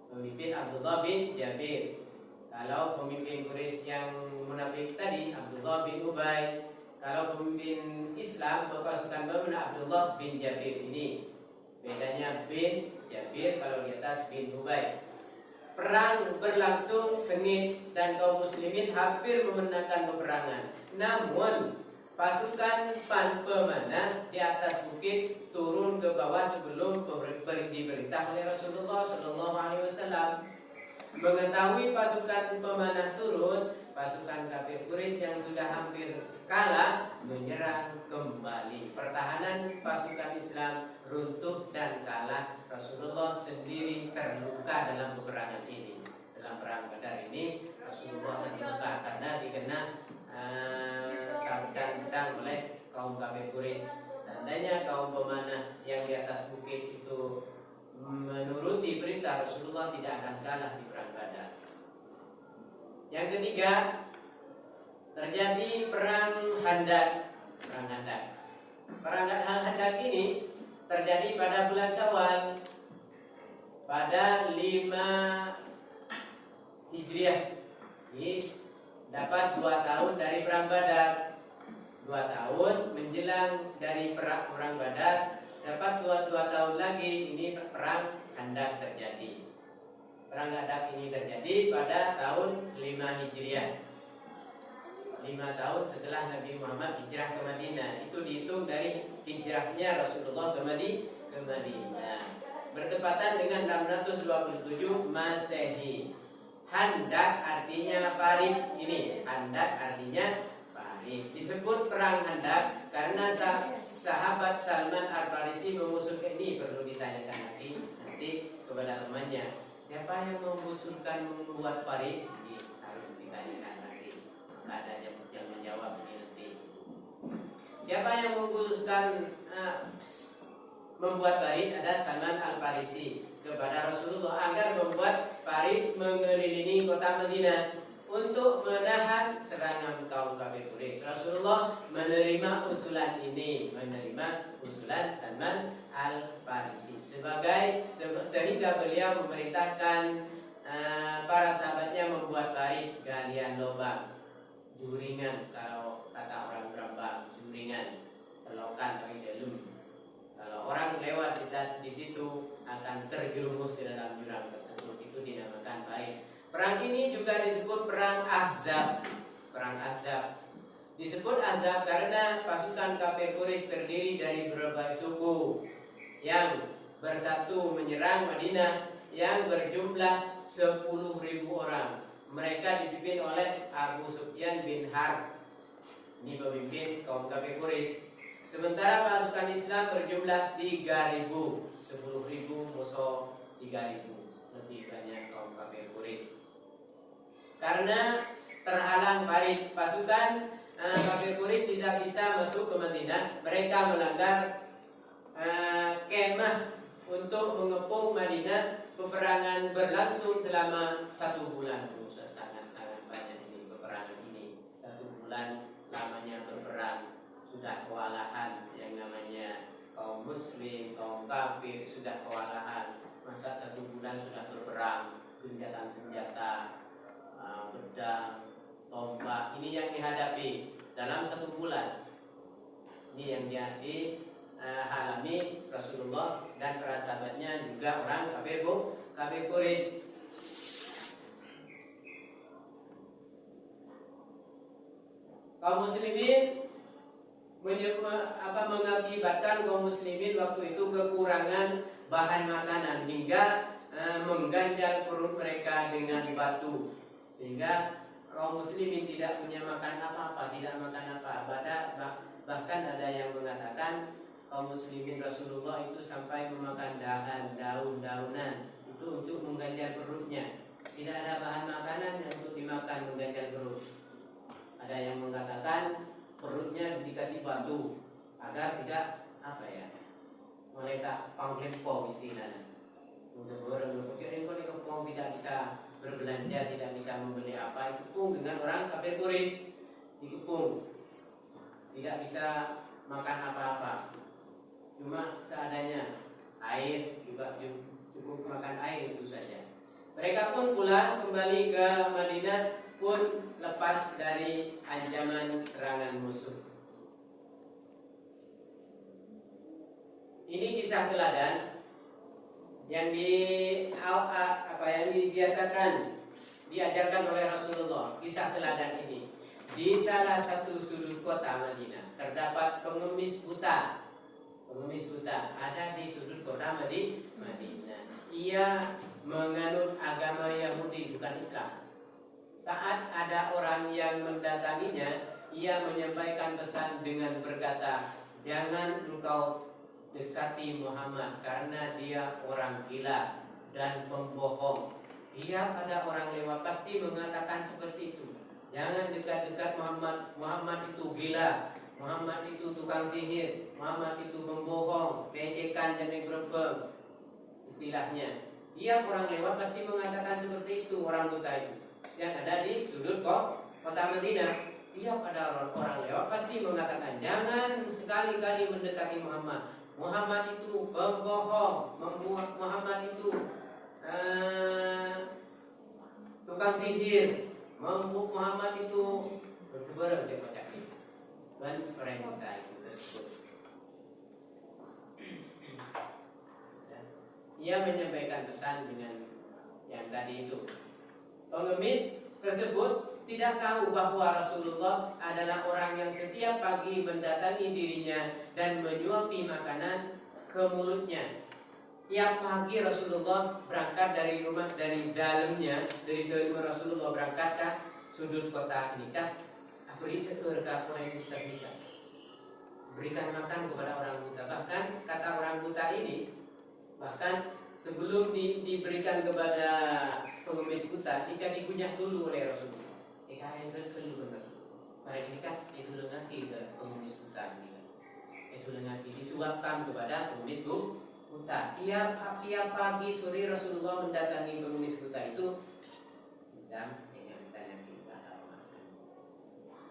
pemimpin Abdullah bin Jabir. Kalau pemimpin Quraisy yang munafik tadi Abdullah bin Ubay. Kalau pemimpin Islam pasukan pemanah Abdullah bin Jabir ini. Bedanya bin Jabir, kalau di atas bin Ubay. Perang berlangsung sengit dan kaum muslimin hampir memenangkan peperangan. Namun pasukan pemanah di atas bukit turun ke bawah sebelum diperintah oleh Rasulullah SAW. Mengetahui pasukan pemanah turun, pasukan kafir Quraisy yang sudah hampir kalah menyerang kembali. Pertahanan pasukan Islam runtuh dan kalah. Rasulullah sendiri terluka dalam peperangan ini. Dalam perang Badar ini Rasulullah terluka karena dikena sabdan pedang oleh kaum kafir Quraisy. Seandainya kaum pemanah yang di atas bukit itu menuruti perintah Rasulullah, tidak akan kalah di perang Badar. Yang ketiga, terjadi perang Khandaq. Perang Khandaq ini terjadi pada bulan Syawal pada 5 Hijriah. Ini dapat 2 tahun dari perang Badar. 2 tahun menjelang dari perang Badar, dapat 2 tahun lagi ini perang Khandaq terjadi. Perang Khandaq ini terjadi pada tahun 5 Hijriah. 5 tahun setelah Nabi Muhammad hijrah ke Madinah. Itu dihitung dari hijrahnya Rasulullah ke Madinah. Bertepatan dengan 627 Masehi. Khandaq artinya parit ini. Khandaq artinya parit. Disebut perang Khandaq karena sahabat Salman Al-Farisi mengusulkan ini. Perlu ditanyakan nanti kepada temannya, siapa yang mengusulkan membuat parit? Ini harus ditanyakan nanti. Nggak ada yang menjawab ini nanti. Siapa yang mengusulkan membuat parit? Ada Salman Al-Farisi kepada Rasulullah agar membuat parit mengelilingi kota Madinah untuk menahan serangan kaum kafir Quraisy. Rasulullah menerima usulan ini, menerima usulan Salman Al-Farisi sehingga beliau memerintahkan para sahabatnya membuat parit, galian lubang, juringan, kalau kata orang Brambang, juringan, selokan tapi dalam. Kalau orang lewat di situ akan terjerumus ke dalam jurang tersebut. Itu dinamakan parit. Perang ini juga disebut perang Ahzab. Perang Ahzab disebut Ahzab karena pasukan kafir Quraisy terdiri dari berbagai suku yang bersatu menyerang Madinah yang berjumlah 10.000 orang. Mereka dipimpin oleh Abu Sufyan bin Harb. Ini pemimpin kaum kafir Quraisy. Sementara pasukan Islam berjumlah 3.000, 10.000 musuh 3.000. Lebih banyak kaum kafir Quraisy. Karena terhalang parit, pasukan kafir Quraisy tidak bisa masuk ke Madinah. Mereka melanggar kemah untuk mengepung Madinah. Peperangan berlangsung selama 1 bulan. Sangat banyak ini peperangan ini. 1 bulan lamanya berperang. Sudah kewalahan, yang namanya kaum muslim, kaum kafir sudah kewalahan. Masa 1 bulan sudah berperang, gencatan senjata, pedang, tombak, ini yang dihadapi dalam 1 bulan. Ini yang dialami Rasulullah dan para sahabatnya, juga orang kafir Quraisy. Kaum muslimin mengakibatkan kaum muslimin waktu itu kekurangan bahan makanan hingga mengganjal perut mereka dengan batu, sehingga kaum muslimin tidak punya makan apa-apa, tidak makan apa-apa. Bahkan ada yang mengatakan kaum muslimin Rasulullah itu sampai memakan daun-daunan itu untuk mengganjal perutnya. Tidak ada bahan makanan yang untuk dimakan mengganjal perut. Ada yang mengatakan perutnya dikasih batu agar tidak meletak panglempo istilahnya. Untuk orang berpikir ini kalau tidak bisa berbelanja, tidak bisa membeli apa, dikepung dengan orang kafir Quraisy, dikepung, tidak bisa makan apa-apa. cuma seadanya, air juga cukup makan air itu saja. Mereka pun pulang kembali ke Madinah pun lepas dari ancaman serangan musuh. Ini kisah teladan yang dibiasakan diajarkan oleh Rasulullah. Kisah teladan ini di salah satu sudut kota Madinah terdapat pengemis buta. Pengemis buta ada di sudut kota Madinah. Ia menganut agama Yahudi bukan Islam. Saat ada orang yang mendatanginya, ia menyampaikan pesan dengan berkata, "Jangan engkau dekati Muhammad karena dia orang gila dan pembohong." Dia pada orang lewat pasti mengatakan seperti itu. Jangan dekat-dekat Muhammad. Muhammad itu gila. Muhammad itu tukang sihir. Muhammad itu pembohong, pejekan dan berbeng. Istilahnya. Dia orang lewat pasti mengatakan seperti itu, orang buta itu. Yang ada di sudut kota Madinah. Dia pada orang lewat pasti mengatakan, jangan sekali-kali mendekati Muhammad. Muhammad itu pembohong, Muhammad itu tukang sihir, Muhammad itu berkeberan macam itu. Dan orang buta itu tersebut. Ia menyampaikan pesan dengan yang tadi itu. Pengemis tersebut tidak tahu bahwa Rasulullah adalah orang yang setiap pagi mendatangi dirinya dan menyuapi makanan ke mulutnya. Tiap pagi Rasulullah berangkat dari dalamnya, dari rumah Rasulullah berangkat ke sudut kota nikah. Berikan makan kepada orang buta. Bahkan kata orang buta ini, bahkan sebelum diberikan kepada pengemis buta, jika dikunyah dulu oleh Rasulullah. Mereka itu lengati ke pengemis buta ini. Itu lengati disuapkan kepada pengemis buta. Tiap pagi sore Rasulullah mendatangi pengemis buta itu.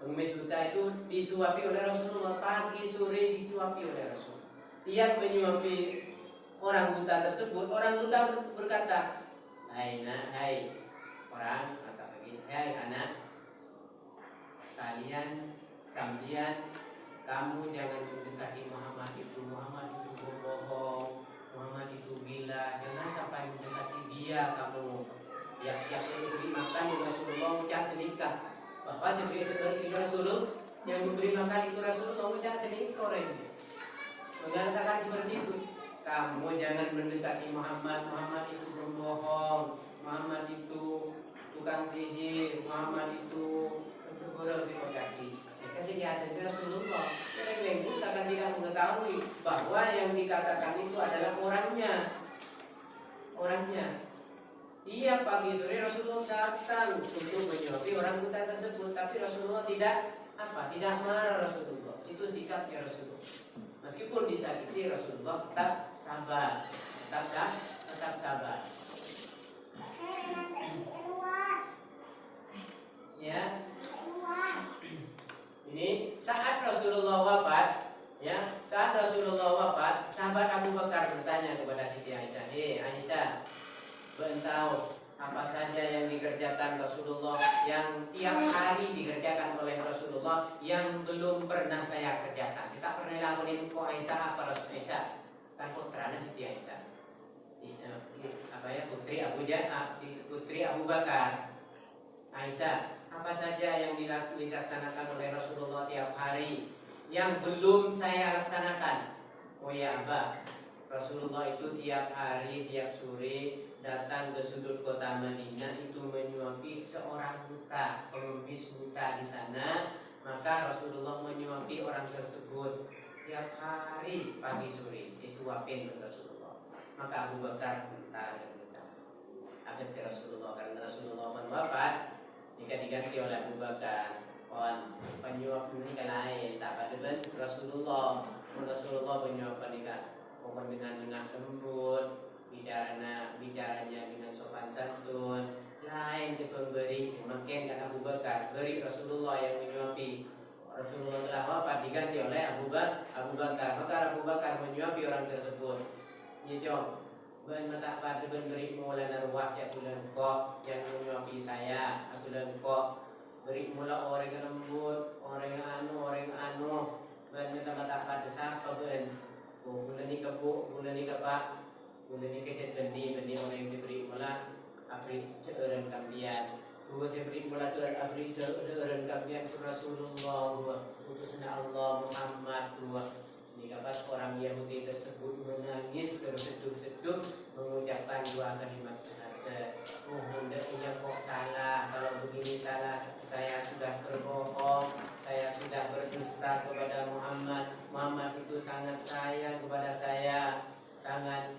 Pengemis buta itu disuapi oleh Rasulullah, pagi sore disuapi oleh Rasulullah. Tiap menyuapi orang buta tersebut, orang buta berkata, hai orang masa begini, hai anak, kalian sambian, kamu jangan mendekati Muhammad itu berbohong, Muhammad itu gila, jangan sampai mendekati dia. Kamu tiap-tiap beri makan dengan Rasulullah ucap selingkah. Bapak seperti Rasulullah yang memberi makan itu Rasulullah ucap selingkah orang ini. Mengatakan seperti itu. Kamu jangan mendekati Muhammad. Muhammad itu berbohong, Muhammad itu tukang sihir, Muhammad itu berbohong di kaki. Kasih lihat dari Rasulullah. Mereka akan tidak mengetahui bahwa yang dikatakan itu adalah orangnya. Iya, pagi sore Rasulullah datang untuk menyuapi orang buta tersebut, tapi Rasulullah tidak marah Rasulullah. Itu sikapnya Rasulullah. Meskipun disakiti Rasulullah tetap sabar, tetap sabar. Ya. Ini saat Rasulullah wafat, sahabat Abu Bakar bertanya kepada Siti Aisyah, Aisyah, tahu apa saja yang dikerjakan Rasulullah, yang tiap hari dikerjakan oleh Rasulullah, yang belum pernah saya kerjakan. Kita pernah lakukan itu Aisyah apa Rasul Aisyah? Kan putranya Siti Aisyah. Putri Abu Bakar. Aisyah, apa saja yang dilaksanakan oleh Rasulullah tiap hari yang belum saya laksanakan? Oh ya Abah, Rasulullah itu tiap hari, tiap sore datang ke sudut kota Madinah itu menyuapi seorang buta, pengemis buta di sana. Maka Rasulullah menyuapi orang tersebut tiap hari pagi sore disuapin ke Rasulullah. Maka Abu Bakar ke Rasulullah karena Rasulullah wafat, diganti oleh Abu Bakar. Penyuap menikah lain tak pada Rasulullah menyuap menikah dengan lembut, bicaranya dengan sopan santun, lain ke pemberi. Makin kata Abu Bakar, beri Rasulullah yang menyuapi Rasulullah telah wafat diganti oleh Abu Bakar. Maka Abu Bakar menyuapi orang tersebut. Nyejong, ben mata pada ben beri mula naruah siapa lengkok yang menyuapi saya. Aku lengkok beri mula orang yang lembut, orang yang anu. Ben mata pada siapa ben. Oh, bulan ni kebu, bulan ni kepak, bulan ni kecet benih orang yang diberi mula. Apri ceureun kambian. Dua saya beri mula apri ceureun kambian Rasulullah utusnya Allah Muhammad dua. Jika orang Yahudi tersebut menangis terseduh-seduh mengucapkan dua kalimat syahadat. Hendak ia kok salah, kalau begini salah, saya sudah berbohong, saya sudah berdusta kepada Muhammad. Muhammad itu sangat sayang kepada saya, sangat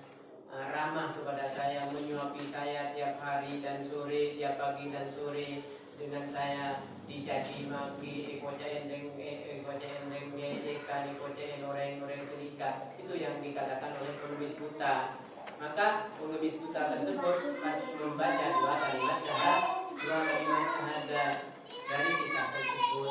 ramah kepada saya, menyuapi saya tiap hari dan sore, tiap pagi dan sore. Dengan saya dicaci maki, ekocain ngejekan, ekocain orang serikat. Itu yang dikatakan oleh pengemis buta. Maka pengemis buta tersebut pas membaca dua kalimat syahadat dari kisah tersebut.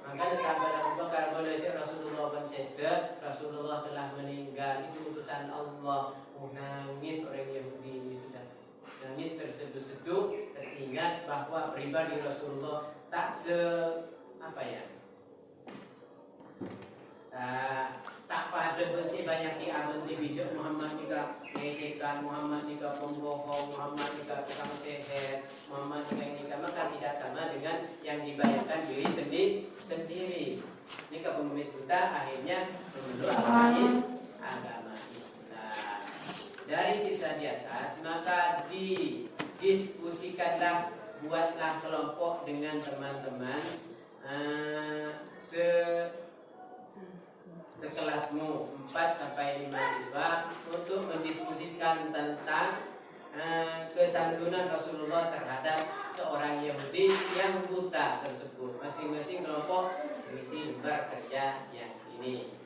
Maka sahabat Abu Bakar belajar Rasulullah bersabda, Rasulullah telah meninggal, itu utusan Allah. Nangis orang Yahudi ini sudah nangis terseduh-seduh, teringat bahwa pribadi Rasulullah tak tak pada bersih banyak diamen dibijak Muhammad nikah ngejekan, Muhammad nikah pembohong, Muhammad nikah tukang seher, Muhammad nikah, maka tidak sama dengan yang dibayangkan diri sendiri. Nikah pengemis buta akhirnya memeluk agama Islam. Dari kisah di atas maka didiskusikanlah, buatlah kelompok dengan teman-teman sekelasmu 4 sampai 5 siswa untuk mendiskusikan tentang kesantunan Rasulullah terhadap seorang Yahudi yang buta tersebut. Masing-masing kelompok mengisi lembar kerja yang ini.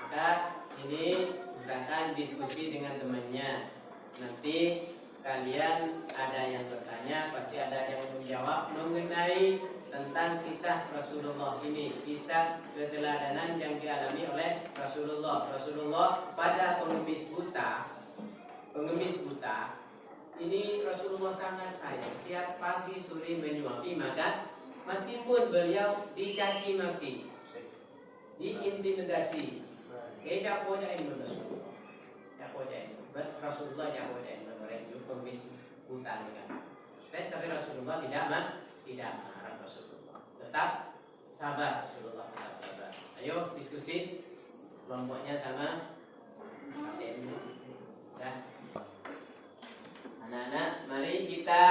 Maka ini misalkan diskusi dengan temannya, nanti kalian ada yang bertanya, pasti ada yang menjawab mengenai tentang kisah Rasulullah ini, kisah keteladanan yang dialami oleh Rasulullah. Rasulullah pada pengemis buta ini Rasulullah sangat sayang, tiap pagi sore menyuapi, maka meskipun beliau dicaci maki, diintimidasi, Rasulullah jagoin orang itu pengemis buta kan. Tapi Rasulullah tidak marah Rasulullah. Tetap sabar Rasulullah, tetap sabar. Ayo diskusi kelompoknya sama ya. Anak-anak, mari kita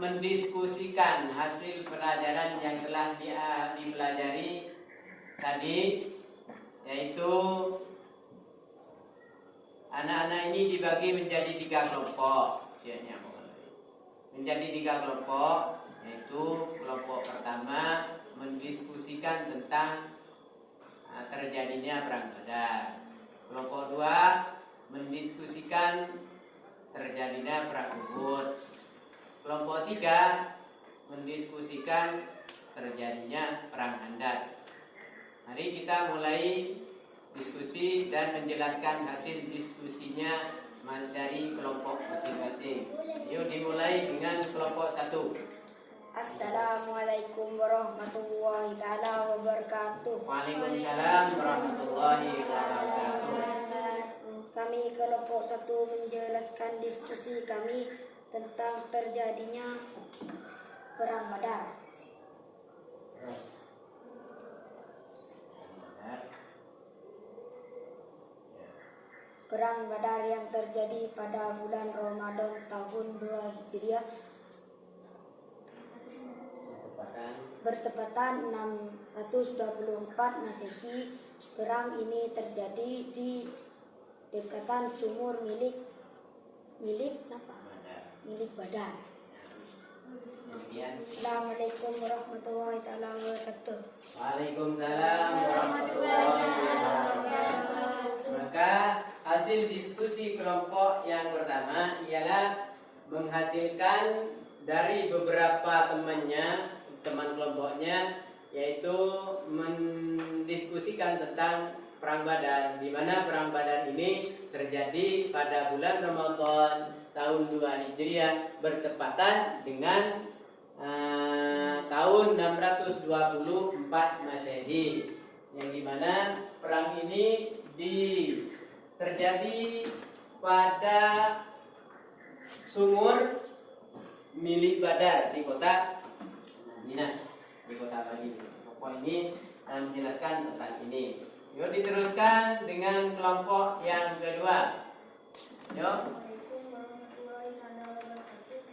mendiskusikan hasil pelajaran yang telah dipelajari tadi, yaitu anak-anak ini dibagi menjadi 3 kelompok. Menjadi 3 kelompok, yaitu kelompok pertama mendiskusikan tentang terjadinya perang Badar. Kelompok 2 mendiskusikan terjadinya perang Uhud. Kelompok 3 mendiskusikan terjadinya perang Handaq. Mari kita mulai diskusi dan menjelaskan hasil diskusinya dari kelompok masing-masing. Yuk dimulai dengan kelompok 1. Assalamualaikum warahmatullahi wabarakatuh. Waalaikumsalam warahmatullahi wabarakatuh. Kami kelompok 1 menjelaskan diskusi kami tentang terjadinya perang Badar. Perang Badar yang terjadi pada bulan Ramadan tahun 2 Hijriah bertepatan 624 Masehi. Perang ini terjadi di dekatan sumur milik Badar. Assalamualaikum warahmatullahi wabarakatuh. Waalaikumsalam warahmatullahi wabarakatuh. Maka hasil diskusi kelompok yang pertama ialah menghasilkan dari beberapa teman kelompoknya, yaitu mendiskusikan tentang Perang Badar, di mana Perang Badar ini terjadi pada bulan Ramadan tahun 2 Hijriah bertepatan dengan tahun 624 Masehi, yang dimana perang ini terjadi pada sumur milik Badar di kota Madinah, di kota Madinah. Pokok ini menjelaskan tentang ini. Yuk diteruskan dengan kelompok yang kedua. Yuk.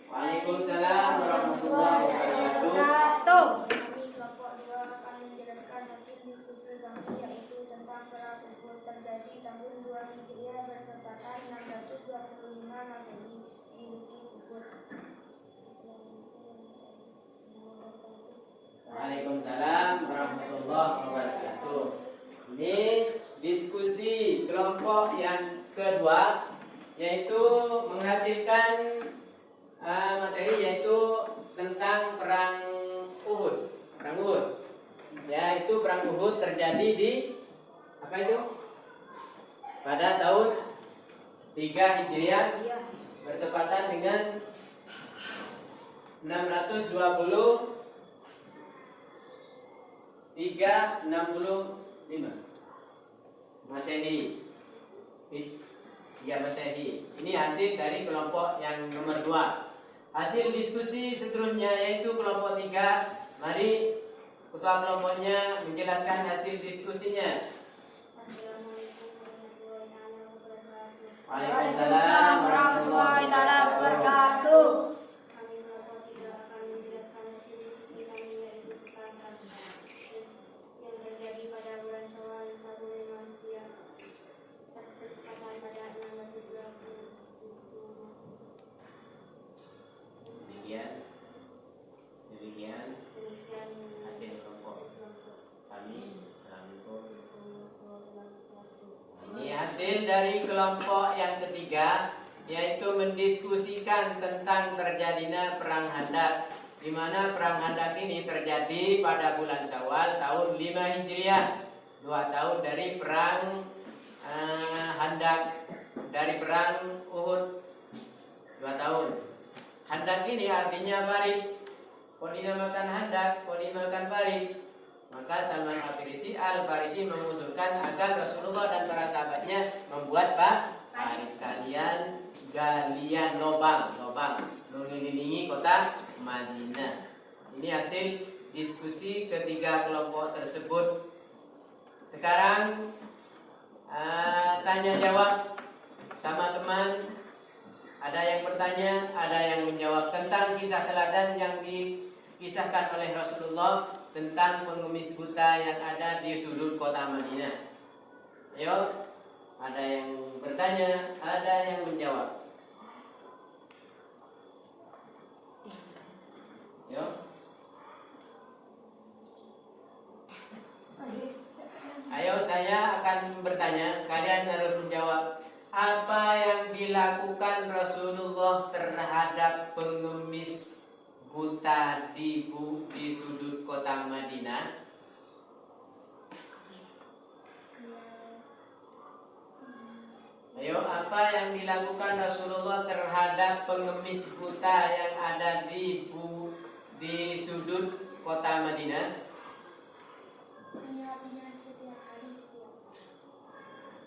Waalaikumsalam warahmatullahi wabarakatuh. Kami kelompok 2 akan menjelaskan hasil diskusi kami, yaitu tentang perang Uhud terjadi tahun 2 Hijriah bertepatan 625 Masehi di Bukit Uhud. Waalaikumsalam warahmatullahi wabarakatuh. Ini diskusi kelompok yang kedua, yaitu menghasilkan materi, yaitu tentang perang Uhud. Perang Uhud, yaitu perang Uhud terjadi di apa itu? Pada tahun 3 Hijriah bertepatan dengan 365 Masehi. Ya, Masehi. Ini hasil dari kelompok yang nomor 2. Hasil diskusi seterusnya yaitu kelompok 3. Mari ketua kelompoknya menjelaskan hasil diskusinya. Waalaikumsalam warahmatullahi wabarakatuh. Kami kelompok 3 akan menjelaskan hasil diskusi kami, yaitu tentang perang yang terjadi pada bulan Syawal tahun 5 Hijriah bertepatan pada 627 Demikian hasil kelompok kami. Ini hasil dari kelompok yang ketiga, yaitu mendiskusikan tentang terjadinya perang Khandaq, di mana perang Khandaq ini terjadi pada bulan Syawal tahun 5 Hijriah, 2 tahun dari perang Khandaq, dari perang Uhud 2 tahun. Khandaq ini artinya parit. Kok dinamakan Khandaq, kok dinamakan parit? Maka Salman Al-Farisi mengusulkan agar Rasulullah dan para sahabatnya membuat parit, galian lobang mengelilingi kota Madinah. Ini hasil diskusi ketiga kelompok tersebut. Sekarang tanya jawab sama teman. Ada yang bertanya, ada yang menjawab tentang kisah teladan yang dikisahkan oleh Rasulullah tentang pengemis buta yang ada di sudut kota Madinah. Ayo, ada yang bertanya, ada yang menjawab. Yuk. Ayo, saya akan bertanya, kalian harus menjawab. Apa yang dilakukan Rasulullah terhadap pengemis buta di sudut kota Madinah? Ayo, apa yang dilakukan Rasulullah terhadap pengemis buta yang ada di sudut kota Madinah?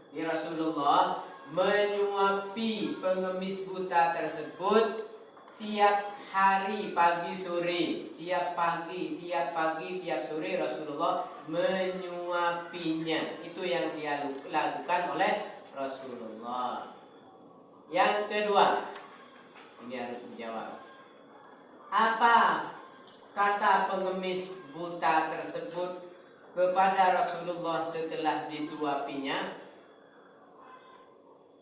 Di Rasulullah menyuapi pengemis buta tersebut tiap hari pagi sore, tiap pagi tiap sore Rasulullah menyuapinya. Itu yang dia lakukan oleh Rasulullah. Yang kedua, ini harus menjawab. Apa kata pengemis buta tersebut kepada Rasulullah setelah disuapinya?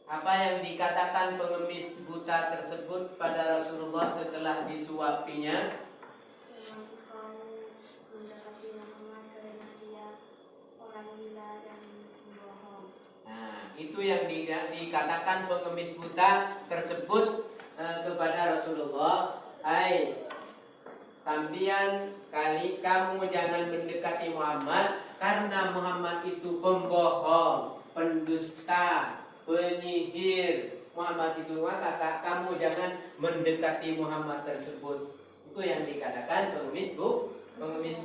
Apa yang dikatakan pengemis buta tersebut pada Rasulullah setelah disuapinya? Engkau mendapati Muhammad karena dia orang gila dan bohong. Nah, itu yang dikatakan pengemis buta tersebut kepada Rasulullah. Hai kamu jangan mendekati Muhammad karena Muhammad itu pembohong, pendusta, penyihir. Muhammad itu kata kamu jangan mendekati Muhammad tersebut. Itu yang dikatakan pengemis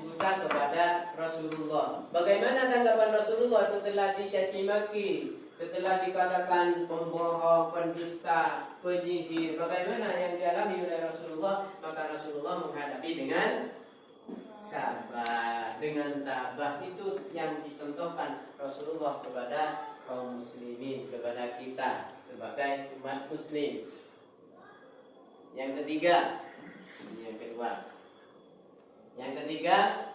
buta kepada Rasulullah. Bagaimana tanggapan Rasulullah setelah dicaci maki, setelah dikatakan pembohong, pendusta, penyihir? Bagaimana yang dialami oleh Rasulullah? Maka Rasulullah menghadapi dengan sabar, dengan tabah. Itu yang dicontohkan Rasulullah kepada kaum muslimin, kepada kita sebagai umat muslim. Yang ketiga, yang ketiga,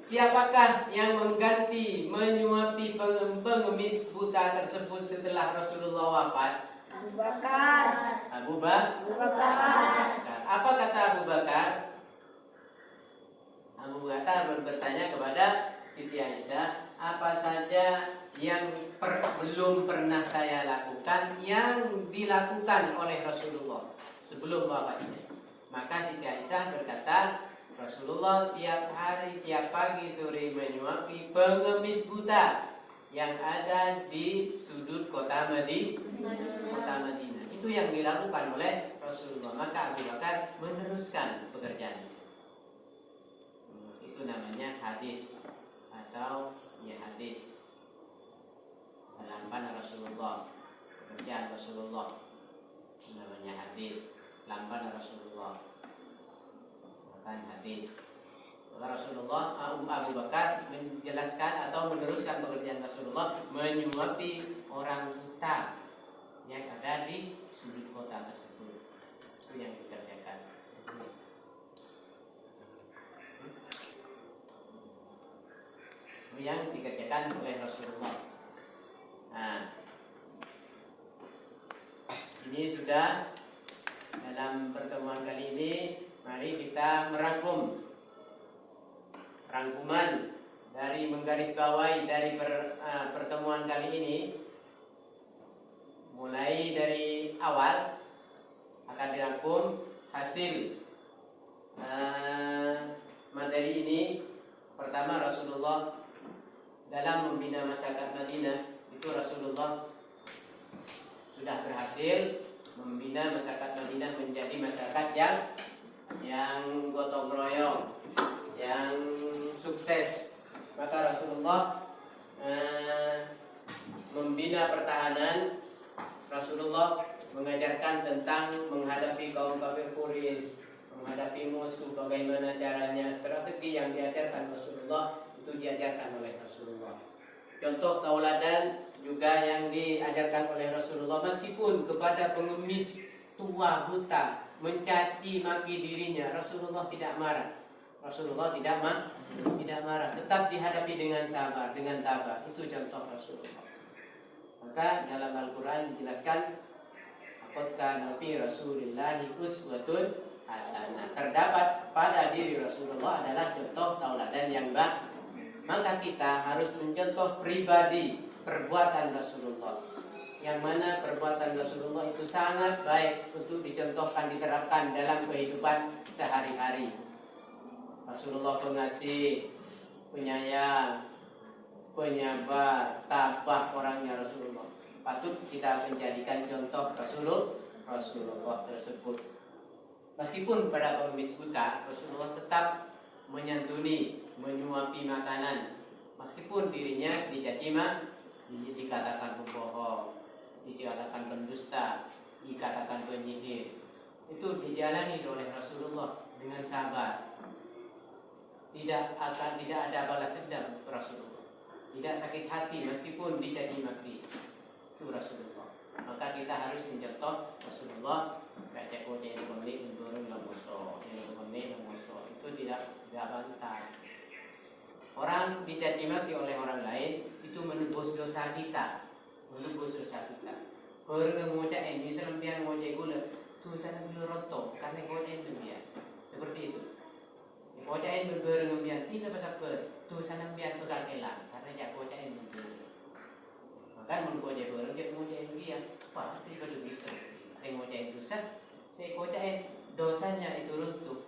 siapakah yang mengganti menyuapi pengemis buta tersebut setelah Rasulullah wafat? Abu Bakar. Abu Bakar. Apa kata Abu Bakar? Abu Bakar bertanya kepada Siti Aisyah, apa saja yang belum pernah saya lakukan yang dilakukan oleh Rasulullah sebelum wafatnya? Maka Siti Aisyah berkata, Rasulullah tiap hari, tiap pagi, sore menyuapi pengemis buta yang ada di sudut kota Madinah. Itu yang dilakukan oleh Rasulullah. Maka Abu Bakar meneruskan pekerjaan itu. Itu namanya hadis atau hadis lamban Rasulullah, pekerjaan Rasulullah. Namanya hadis lamban Rasulullah. Hadis Rasulullah. Abu Bakar menjelaskan atau meneruskan pekerjaan Rasulullah menyuapi orang buta yang ada di sudut kota tersebut. Itu yang dikerjakan. Itu yang dikerjakan oleh Rasulullah. Nah, ini sudah dalam pertemuan kali ini. Mari kita rangkuman dari menggarisbawahi dari pertemuan kali ini. Mulai dari awal akan dirangkum hasil materi ini. Pertama, Rasulullah dalam membina masyarakat Madinah, itu Rasulullah sudah berhasil membina masyarakat Madinah menjadi masyarakat yang gotong royong, yang sukses. Maka Rasulullah membina pertahanan. Rasulullah mengajarkan tentang menghadapi kaum kafir Quraisy, menghadapi musuh, bagaimana caranya. Strategi yang diajarkan Rasulullah itu diajarkan oleh Rasulullah. Contoh tauladan juga yang diajarkan oleh Rasulullah, meskipun kepada pengemis tua buta mencaci maki dirinya, Rasulullah tidak marah. Rasulullah tidak marah, tetap dihadapi dengan sabar, dengan tabah. Itu contoh Rasulullah. Maka dalam Al-Quran dijelaskan, laqad kana fi Rasulillahi uswatun hasanah. Terdapat pada diri Rasulullah adalah contoh tauladan yang baik. Maka kita harus mencontoh pribadi perbuatan Rasulullah, yang mana perbuatan Rasulullah itu sangat baik untuk dicontohkan, diterapkan dalam kehidupan sehari-hari. Rasulullah pengasih, penyayang, penyabar, tabah orangnya Rasulullah. Patut kita menjadikan contoh Rasulullah tersebut. Meskipun pada pengemis buta, Rasulullah tetap menyantuni, menyuapi makanan, meskipun dirinya dicaci dikatakan pembohong, dikatakan pendusta, dikatakan penyihir. Itu dijalani oleh Rasulullah dengan sabar. Tidak ada balas dendam Rasulullah. Tidak sakit hati meskipun dicaci maki. Itu Rasulullah. Maka kita harus mencontoh Rasulullah. Baca kode yang pemilik untuk lamuso, itu tidak bantah. Orang dicaci maki oleh orang lain itu menebus dosa kita. Kalau mengucapkan ini selempian ngoceh gula, tuh sana dulu roto karena ngoceh lempian. Seperti itu. Ngoceh lempian tidak pasal tuh sana lempian tuh kakelang karena jak ngoceh lempian. Maka mengoceh bareng jak ngoceh lempian, wah tidak ada bisa. Saya ngoceh dosa, saya ngoceh dosanya itu runtuh,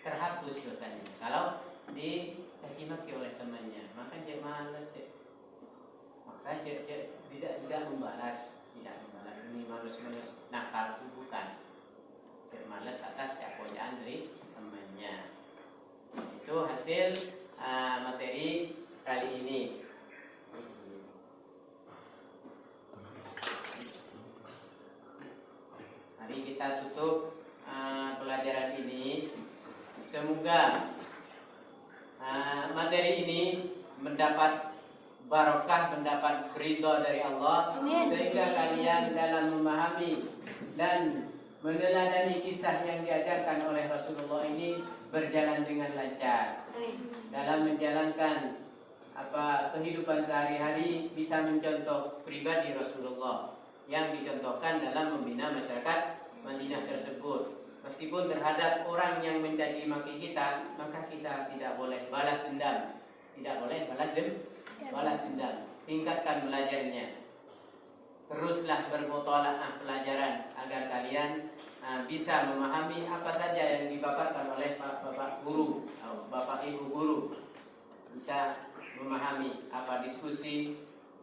terhapus hapus dosanya. Kalau dicaci maki oleh temannya, maka dia malas ya. Maka tidak membalas. Ini malas nakal bukan. Dia malas atas keapojaan dari temannya. Itu hasil materi kali ini. Mari kita tutup pelajaran ini. Semoga materi ini mendapat barokah, mendapat ridho dari Allah. Amin. Sehingga kalian dalam memahami dan meneladani kisah yang diajarkan oleh Rasulullah ini berjalan dengan lancar. Amin. Dalam menjalankan kehidupan sehari-hari bisa mencontoh pribadi Rasulullah yang dicontohkan dalam membina masyarakat Madinah tersebut. Meskipun terhadap orang yang mencaci maki kita, maka kita tidak boleh balas dendam. Tidak boleh balas dendam. Tingkatkan belajarnya. Teruslah bermutalaah pelajaran agar kalian bisa memahami apa saja yang dipaparkan oleh bapak guru atau bapak ibu guru. Bisa memahami apa diskusi,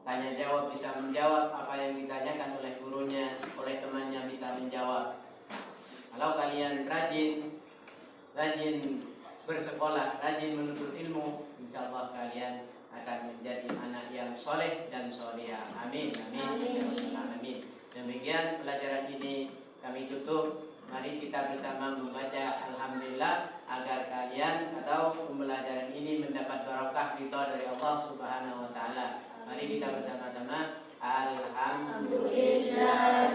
tanya jawab, bisa menjawab apa yang ditanyakan oleh gurunya, oleh temannya bisa menjawab. Kalau kalian rajin bersekolah, rajin menuntut ilmu, insya Allah kalian akan menjadi anak yang soleh dan solehah. Amin, amin, amin. Demikian pelajaran ini kami tutup. Mari kita bersama membaca Alhamdulillah agar kalian atau pembelajaran ini mendapat barokah ridha dari Allah Subhanahu wa taala. Mari kita bersama-sama Alhamdulillah.